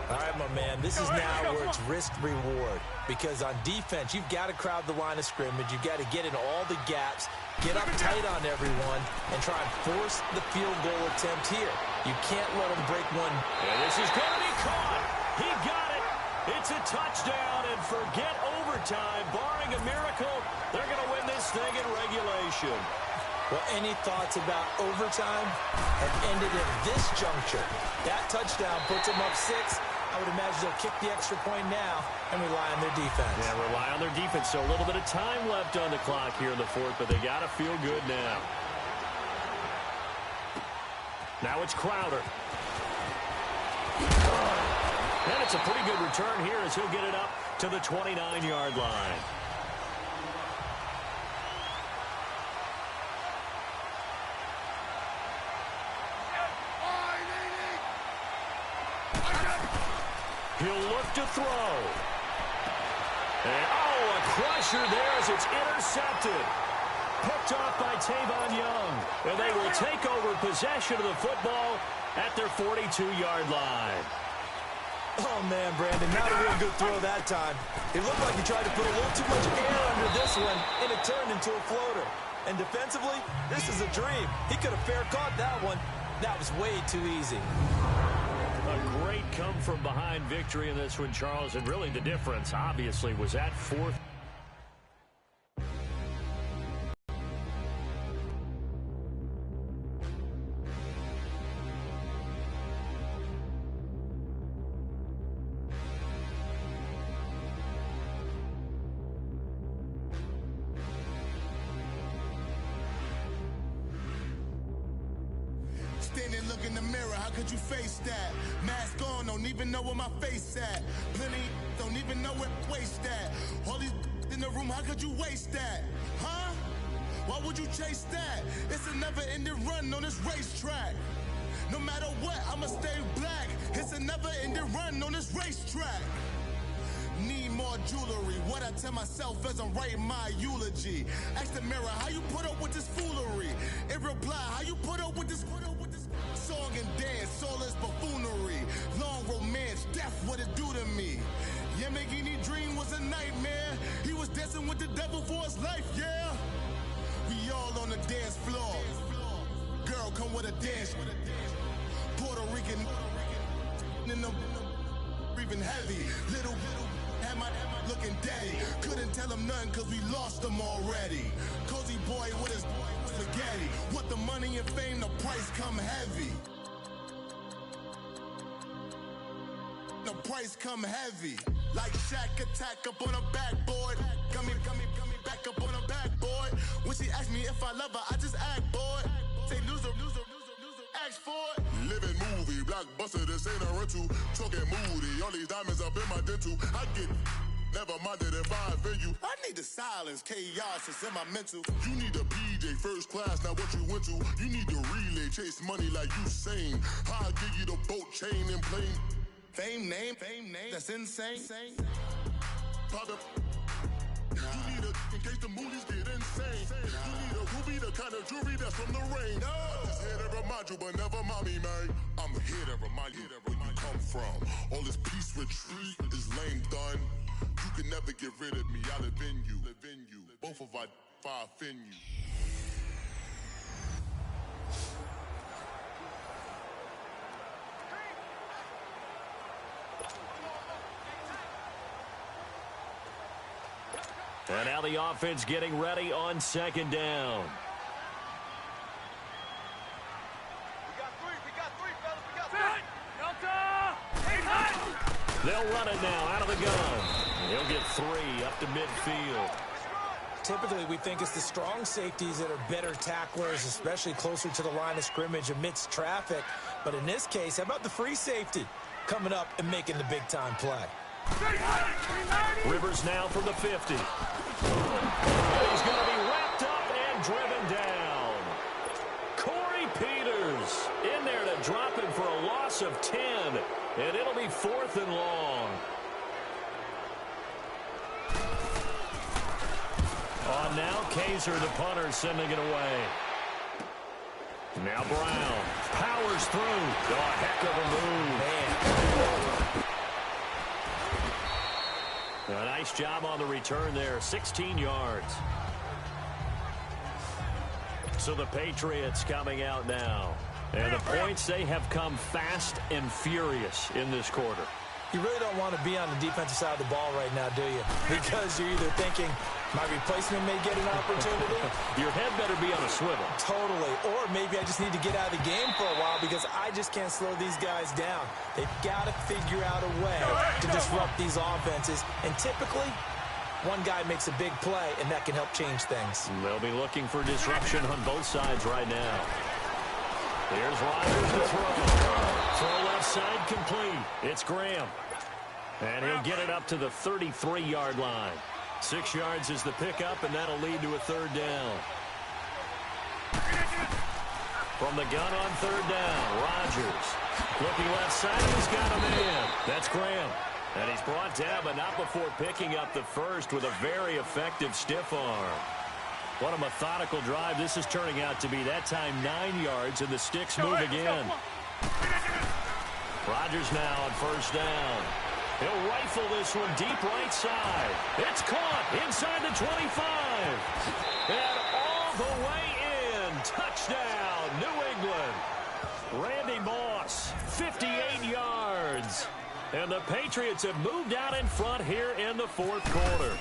Speaker 8: All right, my man, this is now where it's risk-reward. Because on defense, you've got to crowd the line of scrimmage. You've got to get in all the gaps, get up tight on everyone, and try and force the field goal attempt here. You can't let them break one.
Speaker 5: And this is going to be caught. He got it. It's a touchdown, and forget overtime. Barring a miracle, they're going to win this thing in regulation.
Speaker 8: Well, any thoughts about overtime have ended at this juncture. That touchdown puts them up 6. I would imagine they'll kick the extra point now and rely on their defense.
Speaker 5: Yeah, rely on their defense. So a little bit of time left on the clock here in the fourth, but they got to feel good now. Now it's Crowder. And it's a pretty good return here as he'll get it up to the 29-yard line. He'll look to throw. And, a crusher there as it's intercepted. Picked off by Tavon Young. And they will take over possession of the football at their 42-yard line.
Speaker 8: Oh, man, Brandon, not a real good throw that time. It looked like he tried to put a little too much air under this one, and it turned into a floater. And defensively, this is a dream. He could have fair caught that one. That was way too easy.
Speaker 5: A great come-from-behind victory in this one, Charles, and really the difference, obviously, was at fourth.
Speaker 3: Standing, look in the mirror, how could you face that? Mask on, don't even know where my face at. Plenty, don't even know where to waste that. All these in the room, how could you waste that? Huh? Why would you chase that? It's a never-ending run on this racetrack. No matter what, I'ma stay black. It's a never-ending run on this racetrack. Need more jewelry. What I tell myself as I'm writing my eulogy. Ask the mirror, how you put up with this foolery? It reply, how you put up with this song and dance, soulless buffoonery. Long romance, death, what it do to me? Yamagini dream was a nightmare. He was dancing with the devil for his life, yeah. We all on the dance floor. Girl, come with a dance. Puerto Rican in the breathing heavy. Little had my looking daddy. Couldn't tell him nothing cause we lost him already. Cozy boy with his spaghetti. What the money and fame, the price come heavy. The price come heavy. Like Shaq attack up on a backboard. Got me back up on a backboard. When she asked me if I love her, I just act bored. Say loser, ask for it. Living movie, blockbuster, this ain't a rental. Talking moody, all these diamonds up in my dental. I get never minded if I offend you. I need the silence, chaos is in my mental. You need a PJ first class, not what you went to. You need the relay, chase money like you sane. I'll give you the boat, chain, and plane. Fame name, that's insane. Pop up. You need a, in case the movies get insane. You need a ruby, the kind of jewelry that's from the rain. No. I'm just here to remind you, but never mommy, man. I'm here to remind you where you come from. All this peace retreat is lame done. You can never get rid of me, I live in you. Both of our fire offend you.
Speaker 5: And now the offense getting ready on second down.
Speaker 6: We got three, fellas. We got three.
Speaker 5: They'll run it now out of the gun. He'll get 3 up to midfield.
Speaker 8: Typically, we think it's the strong safeties that are better tacklers, especially closer to the line of scrimmage amidst traffic. But in this case, how about the free safety coming up and making the big-time play?
Speaker 5: Rivers now from the 50. He's going to be wrapped up and driven down. Corey Peters in there to drop him for a loss of 10. And it'll be 4th and long. On now, Kaiser, the punter, sending it away. Now Brown powers through. Oh, a heck of a move. Man. A nice job on the return there. 16 yards. So the Patriots coming out now. And the points, they have come fast and furious in this quarter.
Speaker 8: You really don't want to be on the defensive side of the ball right now, do you? Because you're either thinking, my replacement may get an opportunity.
Speaker 5: Your head better be on a swivel.
Speaker 8: Totally. Or maybe I just need to get out of the game for a while because I just can't slow these guys down. They've got to figure out a way to disrupt these offenses. And typically, one guy makes a big play, and that can help change things.
Speaker 5: They'll be looking for disruption on both sides right now. Here's Rodgers to throw. Throw left side complete. It's Graham. And he'll get it up to the 33-yard line. 6 yards is the pickup, and that'll lead to a 3rd down. From the gun on 3rd down, Rodgers. Looking left side, he's got a man. That's Graham. And he's brought down, but not before picking up the first with a very effective stiff arm. What a methodical drive this is turning out to be. That time 9 yards, and the sticks move again. Rodgers now on 1st down. He'll rifle this one deep right side. It's caught inside the 25. And all the way in. Touchdown, New England. Randy Moss, 58 yards. And the Patriots have moved out in front here in the 4th quarter.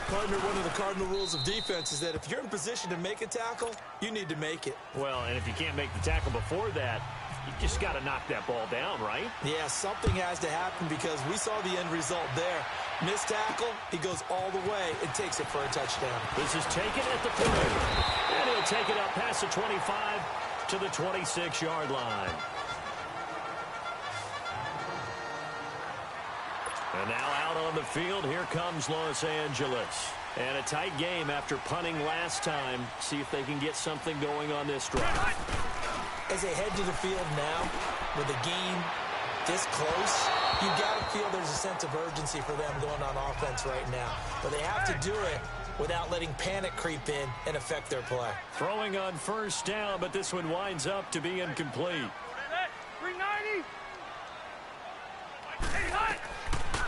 Speaker 8: Partner, one of the cardinal rules of defense is that if you're in position to make a tackle, you need to make it.
Speaker 5: Well, and if you can't make the tackle before that, you just got to knock that ball down, right?
Speaker 8: Yeah, something has to happen because we saw the end result there. Missed tackle, he goes all the way and takes it for a touchdown.
Speaker 5: This is taken at the 30. And he'll take it up past the 25 to the 26-yard line. And now out on the field, here comes Los Angeles. And a tight game after punting last time. See if they can get something going on this drive.
Speaker 8: As they head to the field now, with the game this close, you got to feel there's a sense of urgency for them going on offense right now. But they have to do it without letting panic creep in and affect their play.
Speaker 5: Throwing on 1st down, but this one winds up to be incomplete.
Speaker 6: 390.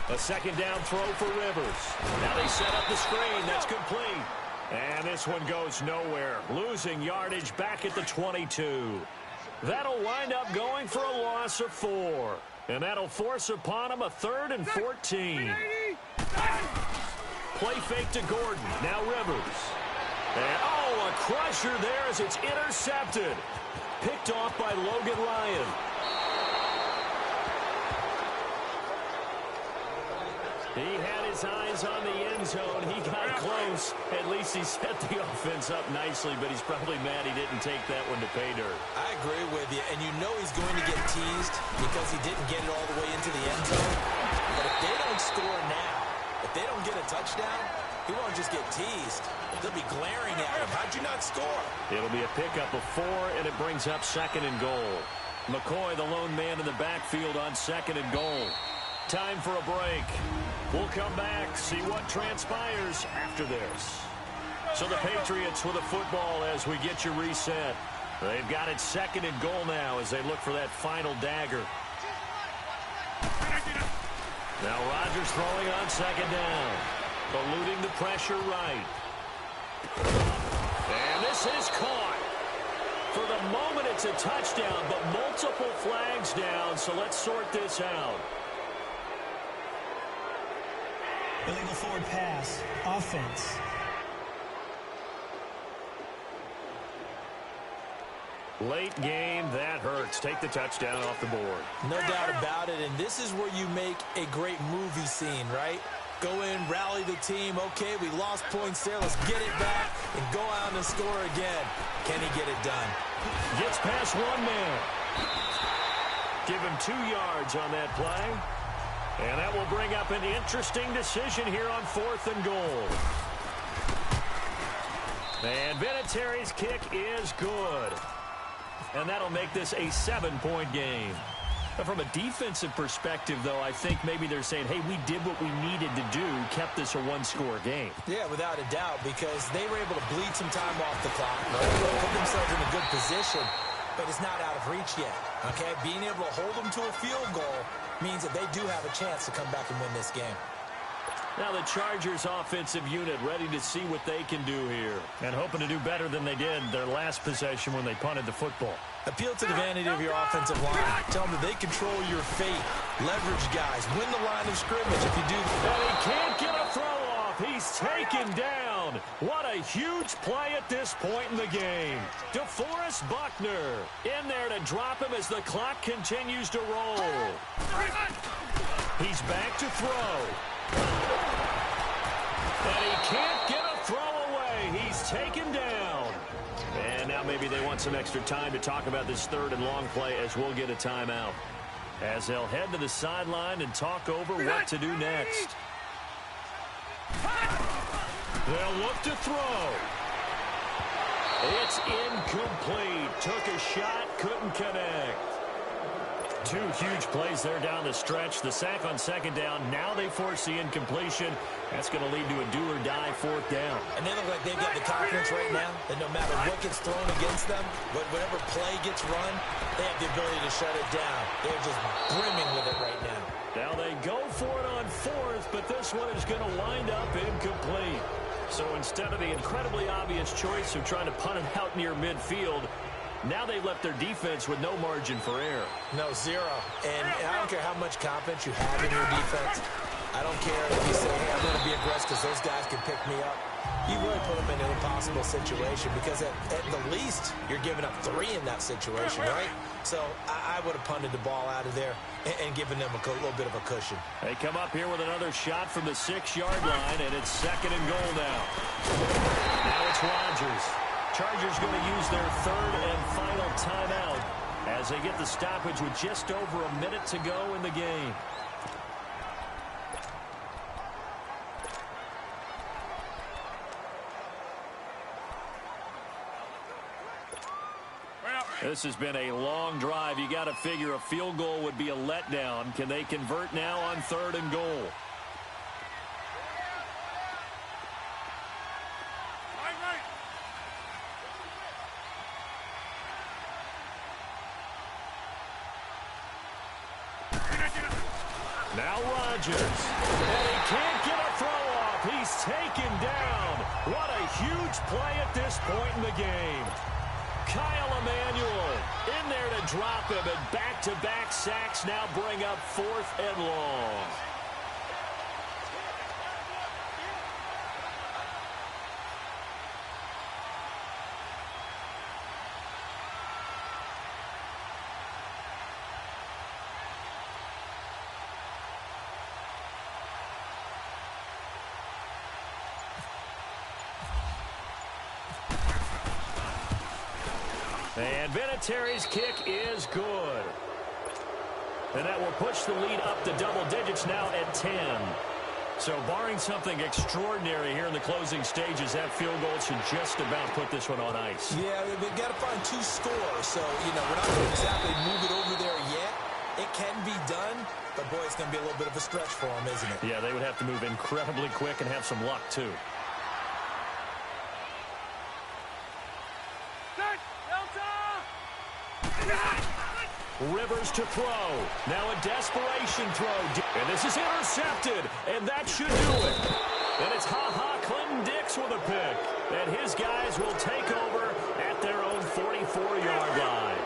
Speaker 5: A 2nd down throw for Rivers. Now they set up the screen. That's complete. And this one goes nowhere. Losing yardage back at the 22. That'll wind up going for a loss of 4. And that'll force upon him a 3rd and 14. Play fake to Gordon. Now Rivers. And, oh, a crusher there as it's intercepted. Picked off by Logan Ryan. He had his eyes on the end zone. He got close. At least he set the offense up nicely, but he's probably mad he didn't take that one to pay dirt.
Speaker 8: I agree with you, and you know he's going to get teased because he didn't get it all the way into the end zone. But if they don't score now, if they don't get a touchdown, he won't just get teased. They'll be glaring at him. How'd you not score?
Speaker 5: It'll be a pickup of 4, and it brings up 2nd and goal. McCoy, the lone man in the backfield on 2nd and goal. Time for a break. We'll come back, see what transpires after this. So the Patriots with a football as we get you reset. They've got it 2nd and goal now as they look for that final dagger. Now Rodgers throwing on 2nd down. Eluding the pressure right. And this is caught. For the moment, it's a touchdown, but multiple flags down, so let's sort this out.
Speaker 9: Illegal forward pass. Offense.
Speaker 5: Late game, that hurts. Take the touchdown off the board.
Speaker 8: No doubt about it, and this is where you make a great movie scene, right? Go in, rally the team. Okay, we lost points there. Let's get it back and go out and score again. Can he get it done?
Speaker 5: Gets past one man. Give him 2 yards on that play. And that will bring up an interesting decision here on 4th and goal. And Vinatieri's kick is good. And that'll make this a 7-point game. From a defensive perspective, though, I think maybe they're saying, hey, we did what we needed to do, kept this a one-score game.
Speaker 8: Yeah, without a doubt, because they were able to bleed some time off the clock, put themselves in a good position, but it's not out of reach yet, okay? Being able to hold them to a field goal means that they do have a chance to come back and win this game.
Speaker 5: Now the Chargers offensive unit ready to see what they can do here. And hoping to do better than they did their last possession when they punted the football.
Speaker 8: Appeal to the vanity of your offensive line. Tell them that they control your fate. Leverage guys. Win the line of scrimmage if you do.
Speaker 5: And he can't get a throw off. He's taken down. What a huge play at this point in the game. DeForest Buckner in there to drop him as the clock continues to roll. He's back to throw. And he can't get a throw away. He's taken down. And now maybe they want some extra time to talk about this 3rd and long play as we'll get a timeout. As they'll head to the sideline and talk over what to do next. They'll look to throw. It's incomplete. Took a shot, couldn't connect. 2 huge plays there down the stretch. The sack on 2nd down. Now they force the incompletion. That's going to lead to a do-or-die 4th down.
Speaker 8: And they look like they've got the confidence right now that no matter what gets thrown against them, whatever play gets run, they have the ability to shut it down. They're just brimming with it right now.
Speaker 5: Now they go for it on 4th, but this one is going to wind up incomplete. So instead of the incredibly obvious choice of trying to punt it out near midfield, now they've left their defense with no margin for error.
Speaker 8: No, 0. And I don't care how much confidence you have in your defense. I don't care if you say, hey, I'm going to be aggressive because those guys can pick me up. You really put them in an impossible situation because at the least, you're giving up 3 in that situation, right? So I would have punted the ball out of there and given them a little bit of a cushion.
Speaker 5: They come up here with another shot from the 6-yard line, and it's 2nd and goal now. Now it's Rodgers. Chargers going to use their 3rd and final timeout as they get the stoppage with just over a minute to go in the game. This has been a long drive. You got to figure a field goal would be a letdown. Can they convert now on 3rd and goal? Now Rodgers. And he can't get a throw off. He's taken down. What a huge play at this point in the game. Kyle Emanuel in there to drop him, and back-to-back sacks now bring up 4th and long. And Vinatieri's kick is good. And that will push the lead up to double digits now at 10. So barring something extraordinary here in the closing stages, that field goal should just about put this one on ice.
Speaker 8: Yeah, we've got to find 2 scores. So, we're not going to exactly move it over there yet. It can be done, but boy, it's going to be a little bit of a stretch for them, isn't it?
Speaker 5: Yeah, they would have to move incredibly quick and have some luck, too. Rivers to throw. Now a desperation throw. And this is intercepted. And that should do it. And it's Ha-Ha Clinton Dix with a pick. And his guys will take over at their own 44-yard line.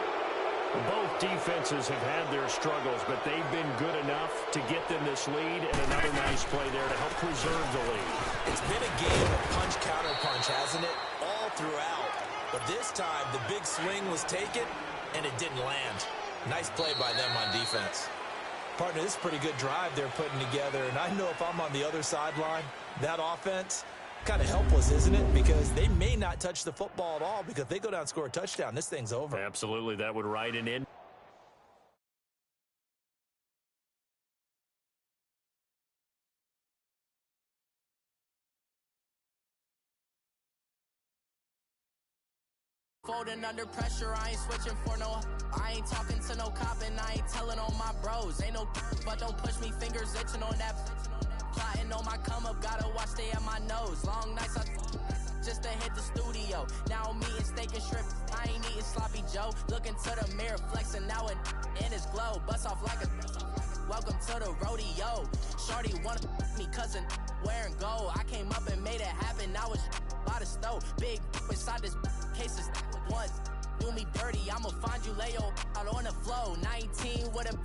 Speaker 5: Both defenses have had their struggles, but they've been good enough to get them this lead. And another nice play there to help preserve the lead.
Speaker 8: It's been a game of punch-counter-punch, hasn't it? All throughout. But this time, the big swing was taken, and it didn't land. Nice play by them on defense. Partner, this is a pretty good drive they're putting together, and I know if I'm on the other sideline, that offense, kind of helpless, isn't it? Because they may not touch the football at all, because if they go down and score a touchdown, this thing's over.
Speaker 5: Absolutely, that would write an end.
Speaker 10: folding under pressure, I ain't switching for no. I ain't talking to no cop and I ain't telling on my bros. Ain't no but don't push me, fingers itching on that. Plotting on my come up, gotta watch stay at my nose. Long nights I just to hit the studio. Now I'm eating steak and shrimp, I ain't eating sloppy Joe. Looking to the mirror, flexing now and in his glow. Bust off like a welcome to the rodeo. Shorty wanna me cousin wearing gold. I came up and made it happen, I was by the stove. Big inside this cases once. Do me dirty, I'ma find you lay your out on the floor. 19 with a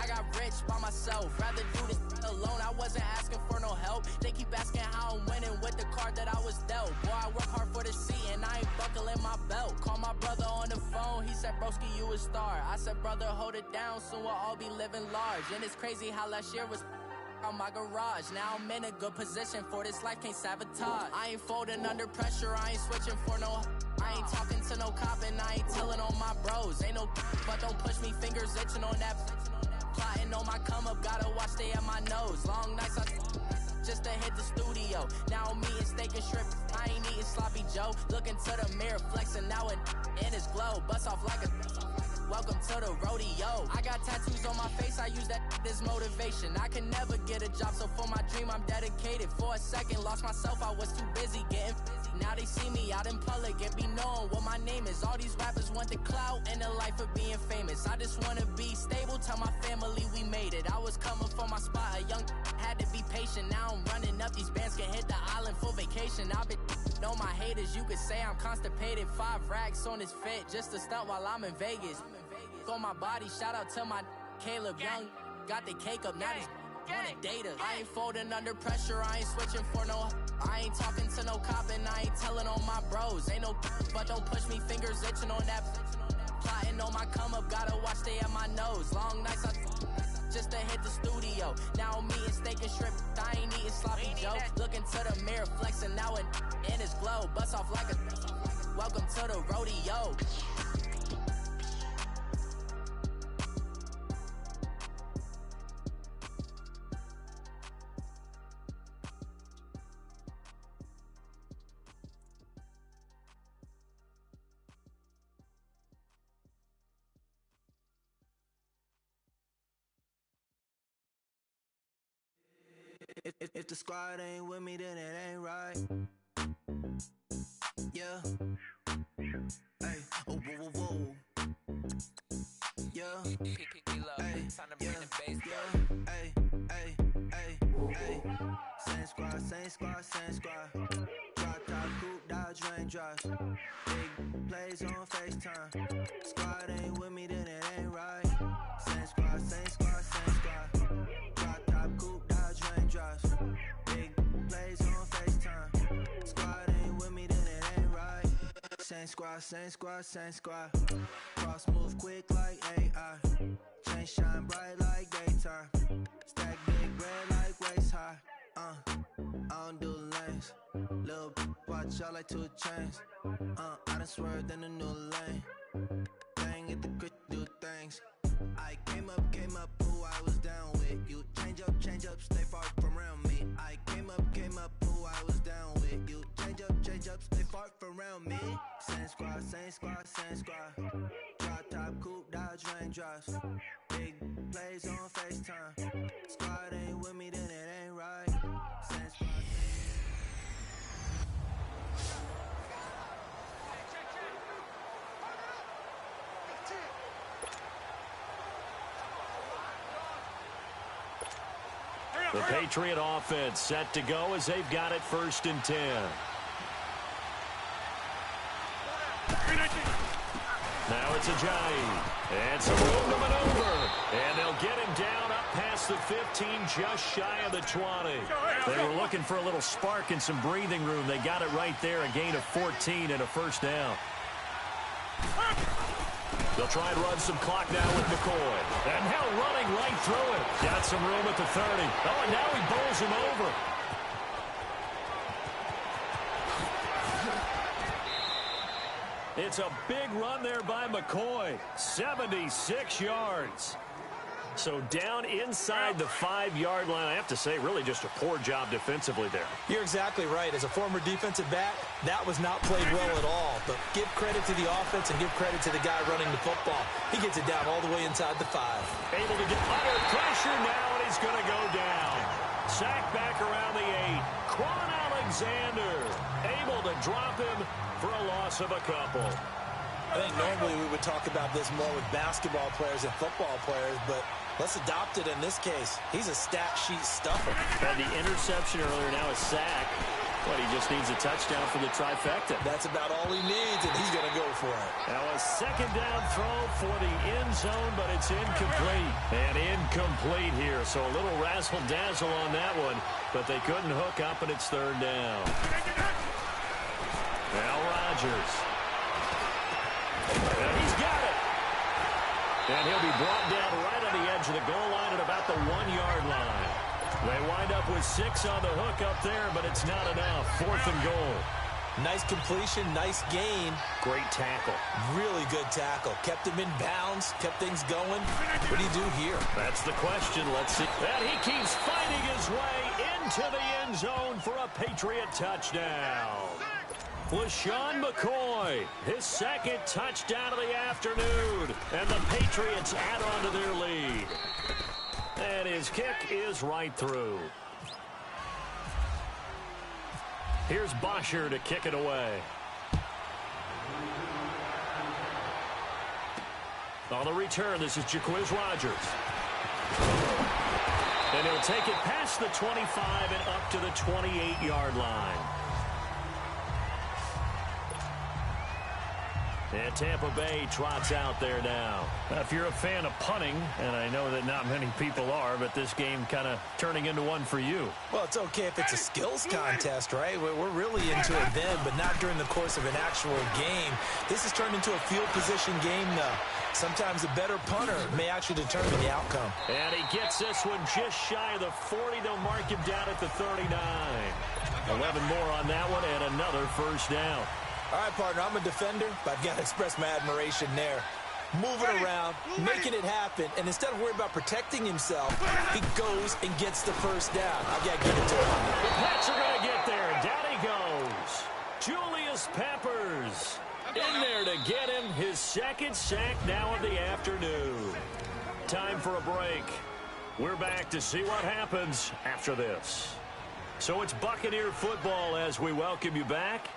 Speaker 10: I got rich by myself. Rather do this alone, I wasn't asking for no help. They keep asking how I'm winning with the card that I was dealt. Boy, I work hard for the seat and I ain't buckling my belt. Call my brother on the phone, he said, broski, you a star. I said, brother, hold it down, soon we'll all be living large. And it's crazy how last year was on my garage. Now I'm in a good position for this life, can't sabotage. I ain't folding under pressure, I ain't switching for no. I ain't talking to no cop and I ain't telling on my bros. Ain't no but don't push me, fingers itching on that. Plotting on my come up, gotta watch stay at my nose. Long nights I just to hit the studio. Now I'm eating steak and shrimp, I ain't eating sloppy Joe. Looking to the mirror, flexing now and in his glow. Bust off like a welcome to the rodeo. I got tattoos on my face, I use that as motivation. I can never get a job, so for my dream I'm dedicated. For a second, lost myself, I was too busy getting busy. Now they see me out in public and be knowing what my name is. All these rappers want the clout and the life of being famous. I just wanna be stable, tell my family we made it. I was coming for my spot, a young had to be patient. Now I'm running up, these bands can hit the island for vacation. I've been know my haters, you could say I'm constipated. 5 racks on his fit, just to stunt while I'm in Vegas. On my body, shout out to my Caleb Young. Got the cake up, now he's wanna date us. I ain't folding under pressure, I ain't switching for no. I ain't talking to no cop and I ain't telling on my bros. Ain't no but don't push me, fingers itching on that. Plotting on my come up, gotta watch stay at my nose. Long nights I just to hit the studio. Now I'm eating steak and shrimp, I ain't eating sloppy Joe. Looking to the mirror, flexing now and in his glow. Bust off like a welcome to the rodeo.
Speaker 3: If the squad ain't with me, then it ain't right. Yeah. Hey. Oh, whoa, whoa, whoa. Yeah. Hey. Yeah. Yeah. Hey. Hey. Hey. Hey. Same squad, same squad, same squad. Drop top, coupe, dodge, raindrops. Big plays on FaceTime. Squad ain't with me, then it ain't right. Same squad, same squad, same squad. Drop top, coupe, dodge, raindrops. Big plays on FaceTime. Squad ain't with me, then it ain't right. Same squad, same squad, same squad. Cross move quick like AI. Chain shine bright like daytime. Stack big bread like waist high. I don't do lanes. Lil' watch out like 2 chains. I done swerved in a new lane. Bang at the crit, do things. I came up, who I was down with. You change up, stay far from around me. I came up, who I was down with. You change up, stay far from around me. Same squad, same squad, same squad. Drop top, coupe, dodge, raindrops. Big plays on FaceTime. Squad ain't with me, then it ain't right. Same squad.
Speaker 5: The Patriot offense set to go as they've got it 1st and 10. Now it's Ajayi. And some room to maneuver. And they'll get him down up past the 15, just shy of the 20. They were looking for a little spark and some breathing room. They got it right there, a gain of 14 and a 1st down. They'll try and run some clock now with McCoy. And now running right through it. Got some room at the 30. Oh, and now he bowls him over. It's a big run there by McCoy. 76 yards. So down inside the 5-yard line. I have to say, really just a poor job defensively there.
Speaker 8: You're exactly right. As a former defensive back, that was not played well at all. But give credit to the offense and give credit to the guy running the football. He gets it down all the way inside the 5.
Speaker 5: Able to get under pressure now, and he's going to go down. Sack back around the 8. Quan Alexander able to drop him for a loss of a couple.
Speaker 8: I think normally we would talk about this more with basketball players and football players, but let's adopt it in this case. He's a stat sheet stuffer.
Speaker 5: Had the interception earlier, now a sack. But he just needs a touchdown for the trifecta.
Speaker 8: That's about all he needs, and he's going to go for it.
Speaker 5: Now a second down throw for the end zone, but it's incomplete. And incomplete here, so a little razzle-dazzle on that one, but they couldn't hook up, and it's third down. Now Rodgers. And he's got it. And he'll be brought down right on the edge of the goal line at about the 1-yard line. They wind up with 6 on the hook up there, but it's not enough. 4th and goal.
Speaker 8: Nice completion, nice gain.
Speaker 5: Great tackle.
Speaker 8: Really good tackle. Kept him in bounds, kept things going. What do you do here?
Speaker 5: That's the question. Let's see. And he keeps fighting his way into the end zone for a Patriot touchdown. LaShawn McCoy, his second touchdown of the afternoon. And the Patriots add on to their lead. And his kick is right through. Here's Bosher to kick it away. On the return, this is Jaquiz Rodgers. And he'll take it past the 25 and up to the 28-yard line. And Tampa Bay trots out there now.
Speaker 4: If you're a fan of punting, and I know that not many people are, but this game kind of turning into one for you.
Speaker 8: Well, it's okay if it's a skills contest, right? We're really into it then, but not during the course of an actual game. This has turned into a field position game, though. Sometimes a better punter may actually determine the outcome.
Speaker 5: And he gets this one just shy of the 40. They'll mark him down at the 39. 11 more on that one and another first down.
Speaker 8: All right, partner, I'm a defender, but I've got to express my admiration there. Moving around, making it happen, and instead of worrying about protecting himself, he goes and gets the first down. I've got to give it to him.
Speaker 5: The Pats are going to get there, and down he goes. Julius Peppers in there to get him his second sack now of the afternoon. Time for a break. We're back to see what happens after this. So it's Buccaneer football as we welcome you back.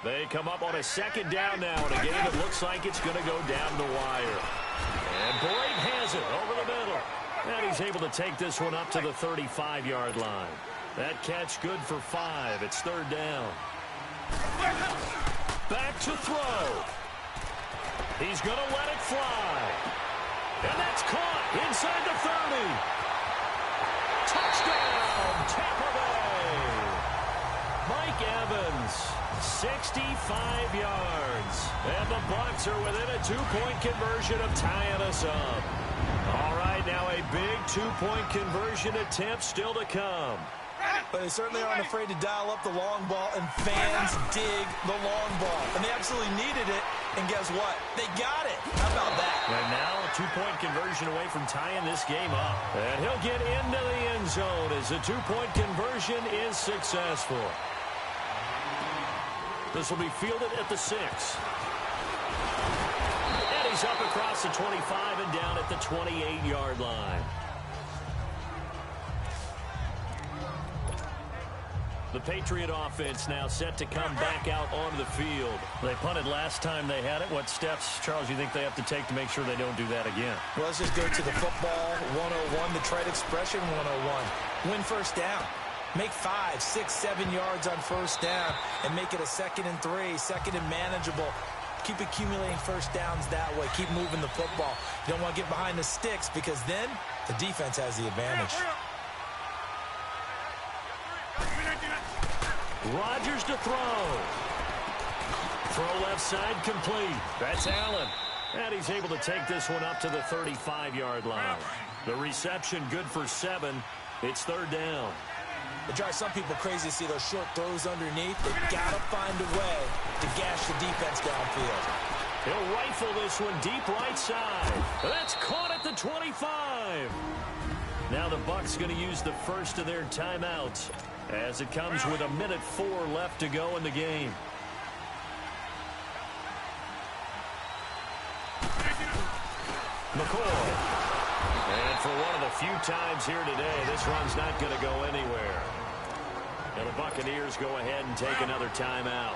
Speaker 5: They come up on a second down now in a game that looks like it's going to go down the wire. And Boyd has it over the middle. And he's able to take this one up to the 35-yard line. That catch good for 5. It's third down. Back to throw. He's going to let it fly. And that's caught inside the 30. Touchdown, Tampa Bay. Mike Evans, 65 yards. And the Bucs are within a 2-point conversion of tying us up. All right, now a big 2-point conversion attempt still to come.
Speaker 8: But they certainly aren't afraid to dial up the long ball, and fans dig the long ball. And they absolutely needed it, and guess what? They got it. How about that?
Speaker 5: And now a 2-point conversion away from tying this game up. And he'll get into the end zone as the 2-point conversion is successful. This will be fielded at the 6. And he's up across the 25 and down at the 28-yard line. The Patriot offense now set to come back out onto the field.
Speaker 4: They punted last time they had it. What steps, Charles, you think they have to take to make sure they don't do that again?
Speaker 8: Well, let's just go to the football 101, the trite expression 101. Win first down. Make 5, 6, 7 yards on first down and make it a 2nd and 3, second and manageable. Keep accumulating first downs that way. Keep moving the football. You don't want to get behind the sticks because then the defense has the advantage.
Speaker 5: Rodgers to throw. Throw left side complete. That's Allen. And he's able to take this one up to the 35-yard line. The reception good for 7. It's third down.
Speaker 8: It drives some people crazy to see those short throws underneath. They've got to find a way to gash the defense downfield.
Speaker 5: He'll rifle this one deep right side. That's caught at the 25. Now the Bucs going to use the first of their timeouts as it comes with 1:04 left to go in the game. McCoy. And for one of the few times here today, this run's not going to go anywhere. And the Buccaneers go ahead and take another timeout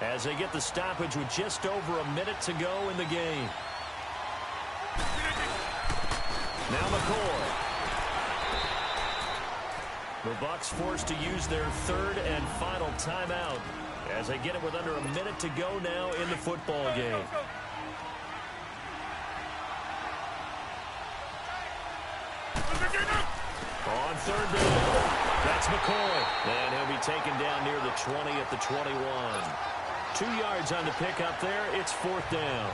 Speaker 5: as they get the stoppage with just over a minute to go in the game. Now McCoy. The Bucs forced to use their third and final timeout as they get it with under a minute to go now in the football game. On third down, that's McCoy. And he'll be taken down near the 20 at the 21. 2 yards on the pickup there. It's fourth down.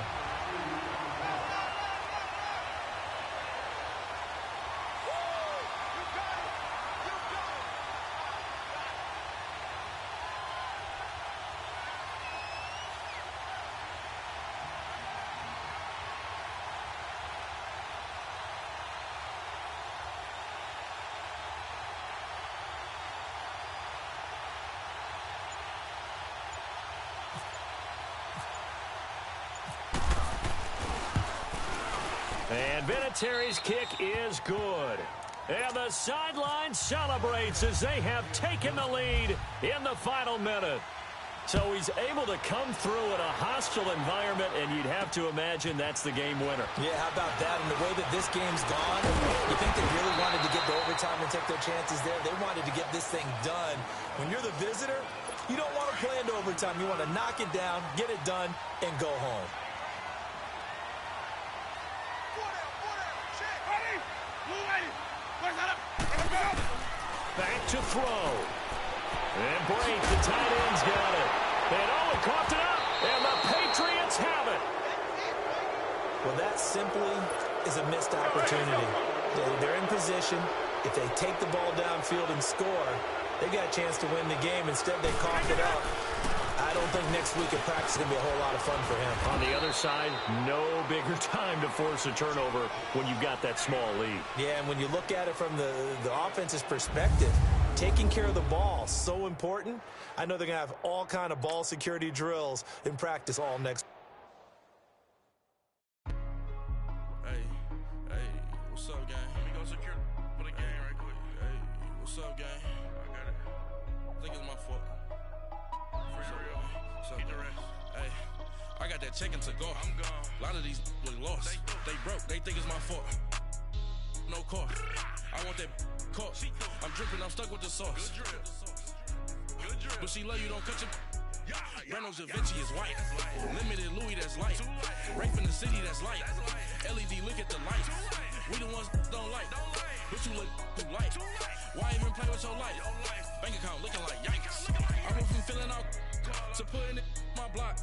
Speaker 5: And Vinatieri's kick is good. And the sideline celebrates as they have taken the lead in the final minute. So he's able to come through in a hostile environment, and you'd have to imagine that's the game winner.
Speaker 8: Yeah, how about that? And the way that this game's gone, you think they really wanted to get to overtime and take their chances there? They wanted to get this thing done. When you're the visitor, you don't want to play into overtime. You want to knock it down, get it done, and go home.
Speaker 5: Back to throw. And Brake, the tight end's got it. And Owen coughed it up. And the Patriots have it.
Speaker 8: Well, that simply is a missed opportunity. They're in position. If they take the ball downfield and score, they got a chance to win the game. Instead, they coughed it up. I don't think next week at practice is going to be a whole lot of fun for him.
Speaker 5: On the other side, no bigger time to force a turnover when you've got that small lead.
Speaker 8: Yeah, and when you look at it from the offense's perspective, taking care of the ball, so important. I know they're going to have all kind of ball security drills in practice all next.
Speaker 12: Hey, what's up, gang? Let me go secure for the game right quick. Hey, what's up, gang? I got it. I think it's my fault. Keep the rest. Hey, I got that check-in to go. I'm gone. A lot of these was lost. They broke. They think it's my fault. No car. I want that caught. I'm dripping. I'm stuck with the sauce. Good drip. But she love you. Don't cut your. Reynolds Da Vinci is white. Limited Louis that's light. Rape in the city that's light. LED look at the lights. We the ones don't like. But you look too light. Why even play with your life? Bank account looking like yikes. I went from filling out to putting it in my block.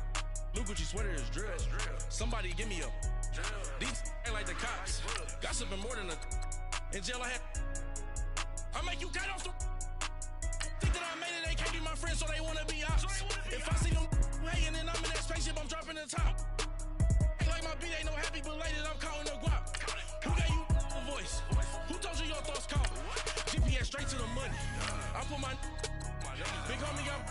Speaker 12: New Gucci sweater is drill. Somebody give me a. These ain't like the cops. Gossiping more than a. In jail I had. I make you cut off the. Think that I made it, they can't be my friends, so they wanna be ops. If I see them hating and I'm in that spaceship, I'm dropping the top. Ain't like my beat ain't no happy, but later I'm counting the guap. Who gave you a voice? Who told you your thoughts count? GPS straight to the money. I put my big homie got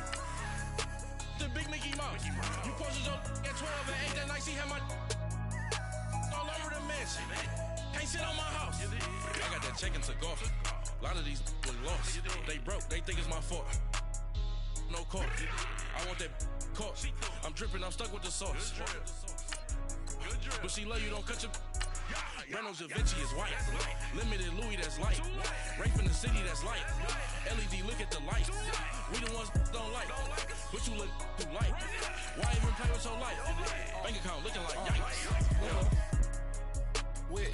Speaker 12: the big Mickey Mouse. You posted your at 12 and 8 that night, she had my all over the mansion. Can't sit on my house. I got that check-in to golf. A lot of these was lost. They broke. They think it's my fault. No car. I want that caught. I'm dripping. I'm stuck with the sauce. But she love you. Don't cut your. Reynolds Da Vinci is white. Limited Louis that's light. Rape in the city that's light. LED look at the lights. We the ones don't like. But you look too light. Why even play with your life? Bank account looking like yikes.
Speaker 13: With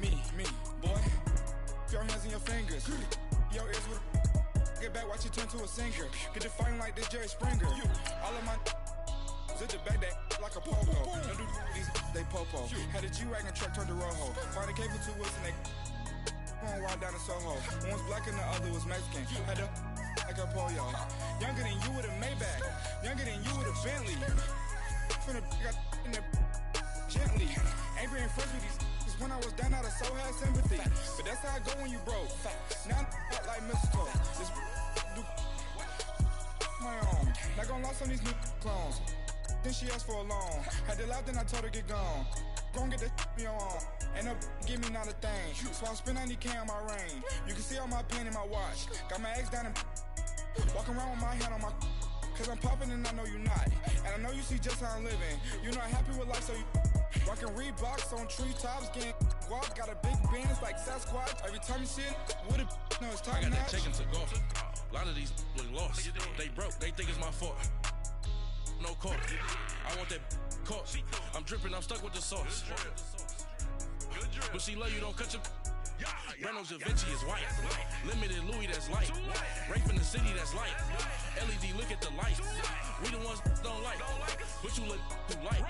Speaker 13: me, boy. Your hands in your fingers. Your ears with a get back, watch you turn to a singer. Get the fighting like this Jerry Springer. All of my zip the back that like a popo. Don't do these, they popo. Had a G-Wagon truck turned to Rojo. Find a cable 2 wheels and they going wild down in Soho. One was black and the other was Mexican. Had a like a pollo. Younger than you with a Maybach. Younger than you with a Bentley. From the got gently. Ain't been friends with these when I was down out of so had sympathy. But that's how I go when you broke. Now I'm out like mistletoe. This do my own. Not gonna lost on these new clones. Then she asked for a loan. Had to laugh, then I told her get gone. Gon' get that me on. Ain't no give me not a thing. So I spend 90K on my range. You can see all my pain in my watch. Got my ex down and walking around with my hand on my. Cause I'm popping and I know you not. And I know you see just how I'm living. You're not happy with life, so you rockin' Reeboks on treetops, getting guap. Got a big band, it's like Sasquatch. Every time you see it, with a no, it's top
Speaker 12: I got
Speaker 13: notch.
Speaker 12: that chicken to go. A lot of these look lost. They broke, they think it's my fault. No court. I want that caught. I'm dripping, I'm stuck with the sauce. But she love you, don't cut your. Reynolds Da Vinci is white. Limited Louis, that's light. Rape in the city, that's light. LED, look at the lights. We the ones don't like. But you look too light.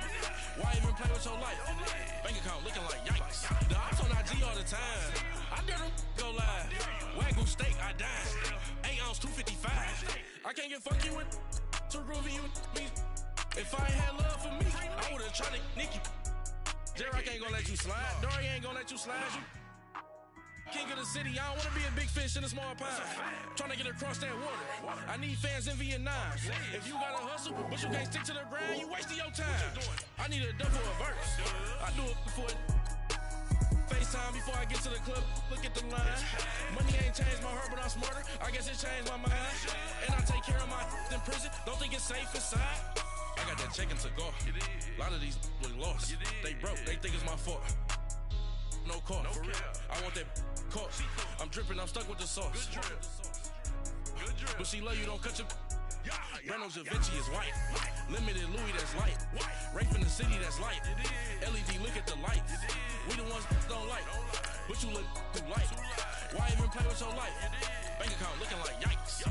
Speaker 12: Why even play with your life? Bank account looking like yikes. The ops on IG all the time. I dare them go live. Wagyu steak, I died. 8 ounce, 255. I can't get funky with too groovy you me. If I ain't had love for me, I would've tried to nick you. Derek ain't gonna let you slide. Dory ain't gonna let you slide. You king of the city, I don't wanna be a big fish in a small pond. Trying to get across that water. I need fans in Vietnam. If you gotta hustle, but you can't stick to the grind, you wasting your time. I need a double a verse. I do it for it. FaceTime before I get to the club, look at the line. Money ain't changed my heart, but I'm smarter. I guess it changed my mind. And I take care of my in prison. Don't think it's safe inside. I got that chicken to go. A lot of these look lost. They broke, they think it's my fault. No court. I want that caught. I'm dripping, I'm stuck with the sauce. But she love you, don't cut your. Reynolds Da Vinci is white. Limited Louis, that's light. Rape in the city, that's light. LED, look at the lights. We the ones don't like. But you look too light. Why even play with your life? Bank account looking like yikes.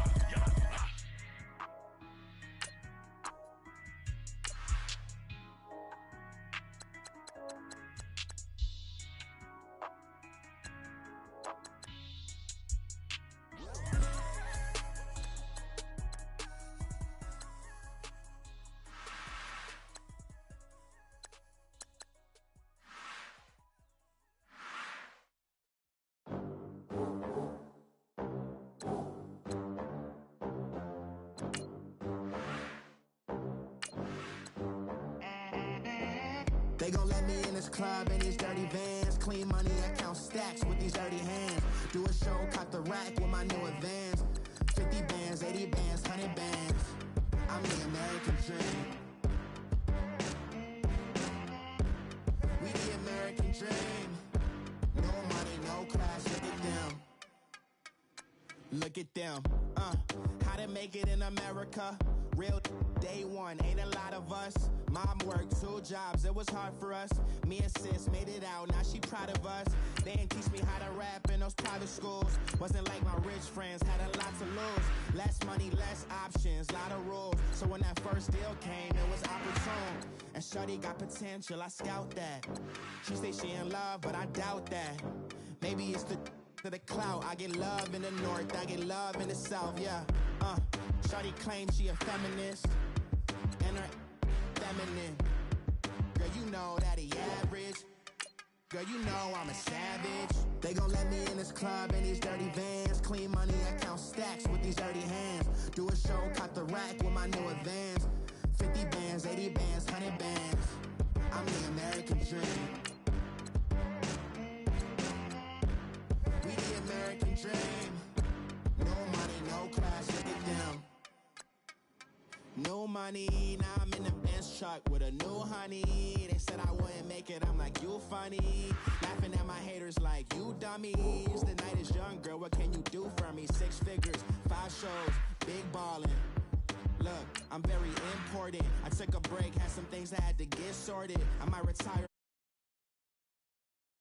Speaker 11: They gon' let me in this club in these dirty vans. Clean money, I count stacks with these dirty hands. Do a show, cut the rack with my new advance. 50 bands, 80 bands, 100 bands. I'm the American dream. We the American dream. No money, no class, look at them. Look at them, how to make it in America. Real day one, ain't a lot of us. Mom worked 2 jobs, it was hard for us. Me and sis made it out, now she proud of us. They didn't teach me how to rap in those private schools. Wasn't like my rich friends, had a lot to lose. Less money, less options, lot of rules. So when that first deal came, it was opportune. And shorty got potential, I scout that. She say she in love, but I doubt that. Maybe it's the to the clout. I get love in the north, I get love in the south, yeah. Shorty claims she a feminist, and her feminine. Girl, you know that he average. Girl, you know I'm a savage. They gon' let me in this club in these dirty vans. Clean money, I count stacks with these dirty hands. Do a show, cut the rack with my new advance. 50 bands, 80 bands, 100 bands. I'm the American dream. We the American dream. No money, no class, look at them. No money, now I'm in the Benz truck with a new honey. They said I wouldn't make it, I'm like, you funny. Laughing at my haters like, you dummies. The night is young, girl, what can you do for me? 6 figures, 5 shows, big ballin'. Look, I'm very important. I took a break, had some things I had to get sorted. I might retire